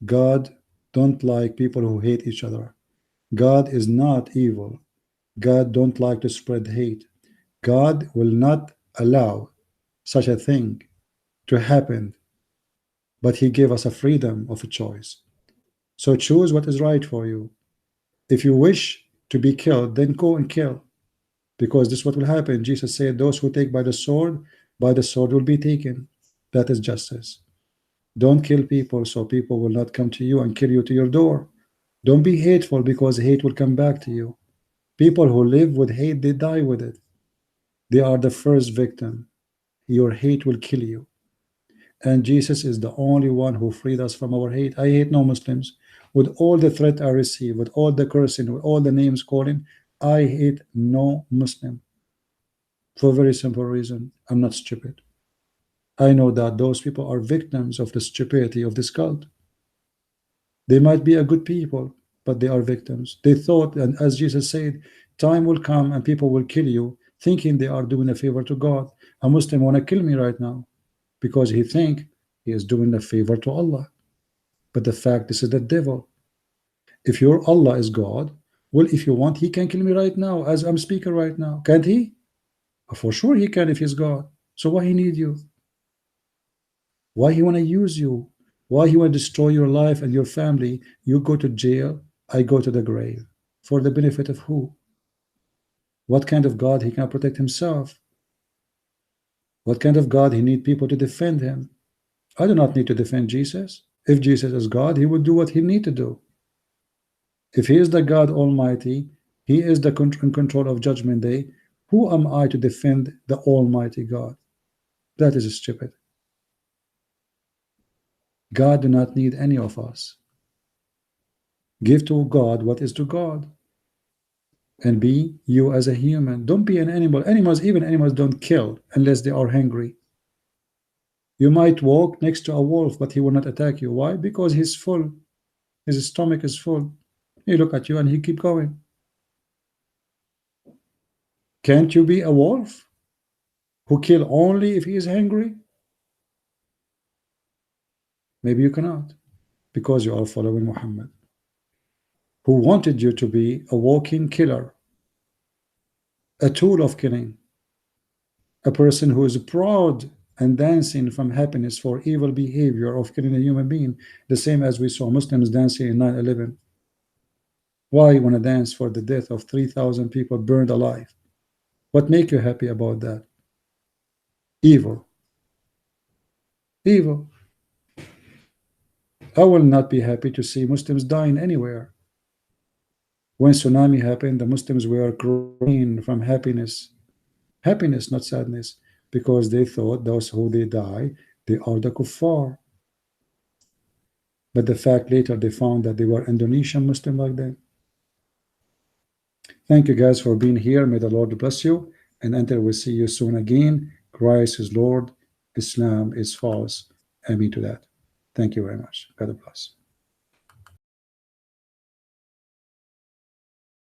God don't like people who hate each other. God is not evil. God don't like to spread hate. God will not allow such a thing to happen, but he gave us a freedom of a choice. So choose what is right for you. If you wish to be killed, then go and kill, because this is what will happen. Jesus said, those who take by the sword will be taken. That is justice. Don't kill people so people will not come to you and kill you to your door. Don't be hateful, because hate will come back to you. People who live with hate, they die with it. They are the first victim. Your hate will kill you. And Jesus is the only one who freed us from our hate. I hate no Muslims. With all the threat I receive, with all the cursing, with all the names calling, I hate no Muslim. For a very simple reason. I'm not stupid. I know that those people are victims of the stupidity of this cult. They might be a good people, but they are victims. They thought, and as Jesus said, time will come and people will kill you, thinking they are doing a favor to God. A Muslim want to kill me right now because he think he is doing a favor to Allah. But the fact, this is the devil. If your Allah is God, well, if you want, he can kill me right now as I'm speaking right now. Can't he? For sure he can if he's God. So why he need you? Why he want to use you? Why he want to destroy your life and your family? You go to jail, I go to the grave. For the benefit of who? What kind of God he can protect himself? What kind of God he need people to defend him? I do not need to defend Jesus. If Jesus is God, he would do what he need to do. If he is the God Almighty, he is the in control of Judgment Day. Who am I to defend the Almighty God? That is stupid. God do not need any of us. Give to God what is to God. And be you as a human. Don't be an animal. Even animals don't kill unless they are hungry. You might walk next to a wolf, but he will not attack you. Why? Because he's full. His stomach is full. He look at you and he keep going. Can't you be a wolf who kill only if he is hungry? Maybe you cannot, because you are following Muhammad, who wanted you to be a walking killer, a tool of killing, a person who is proud and dancing from happiness for evil behavior of killing a human being, the same as we saw Muslims dancing in 9/11. Why you want to dance for the death of 3,000 people burned alive? What make you happy about that? Evil. Evil. I will not be happy to see Muslims dying anywhere. When tsunami happened, the Muslims were crying from happiness. Happiness, not sadness, because they thought those who they die, they are the kuffar. But the fact later they found that they were Indonesian Muslim like them. Thank you guys for being here. May the Lord bless you. And until we see you soon again, Christ is Lord, Islam is false. Amen to that. Thank you very much. God bless.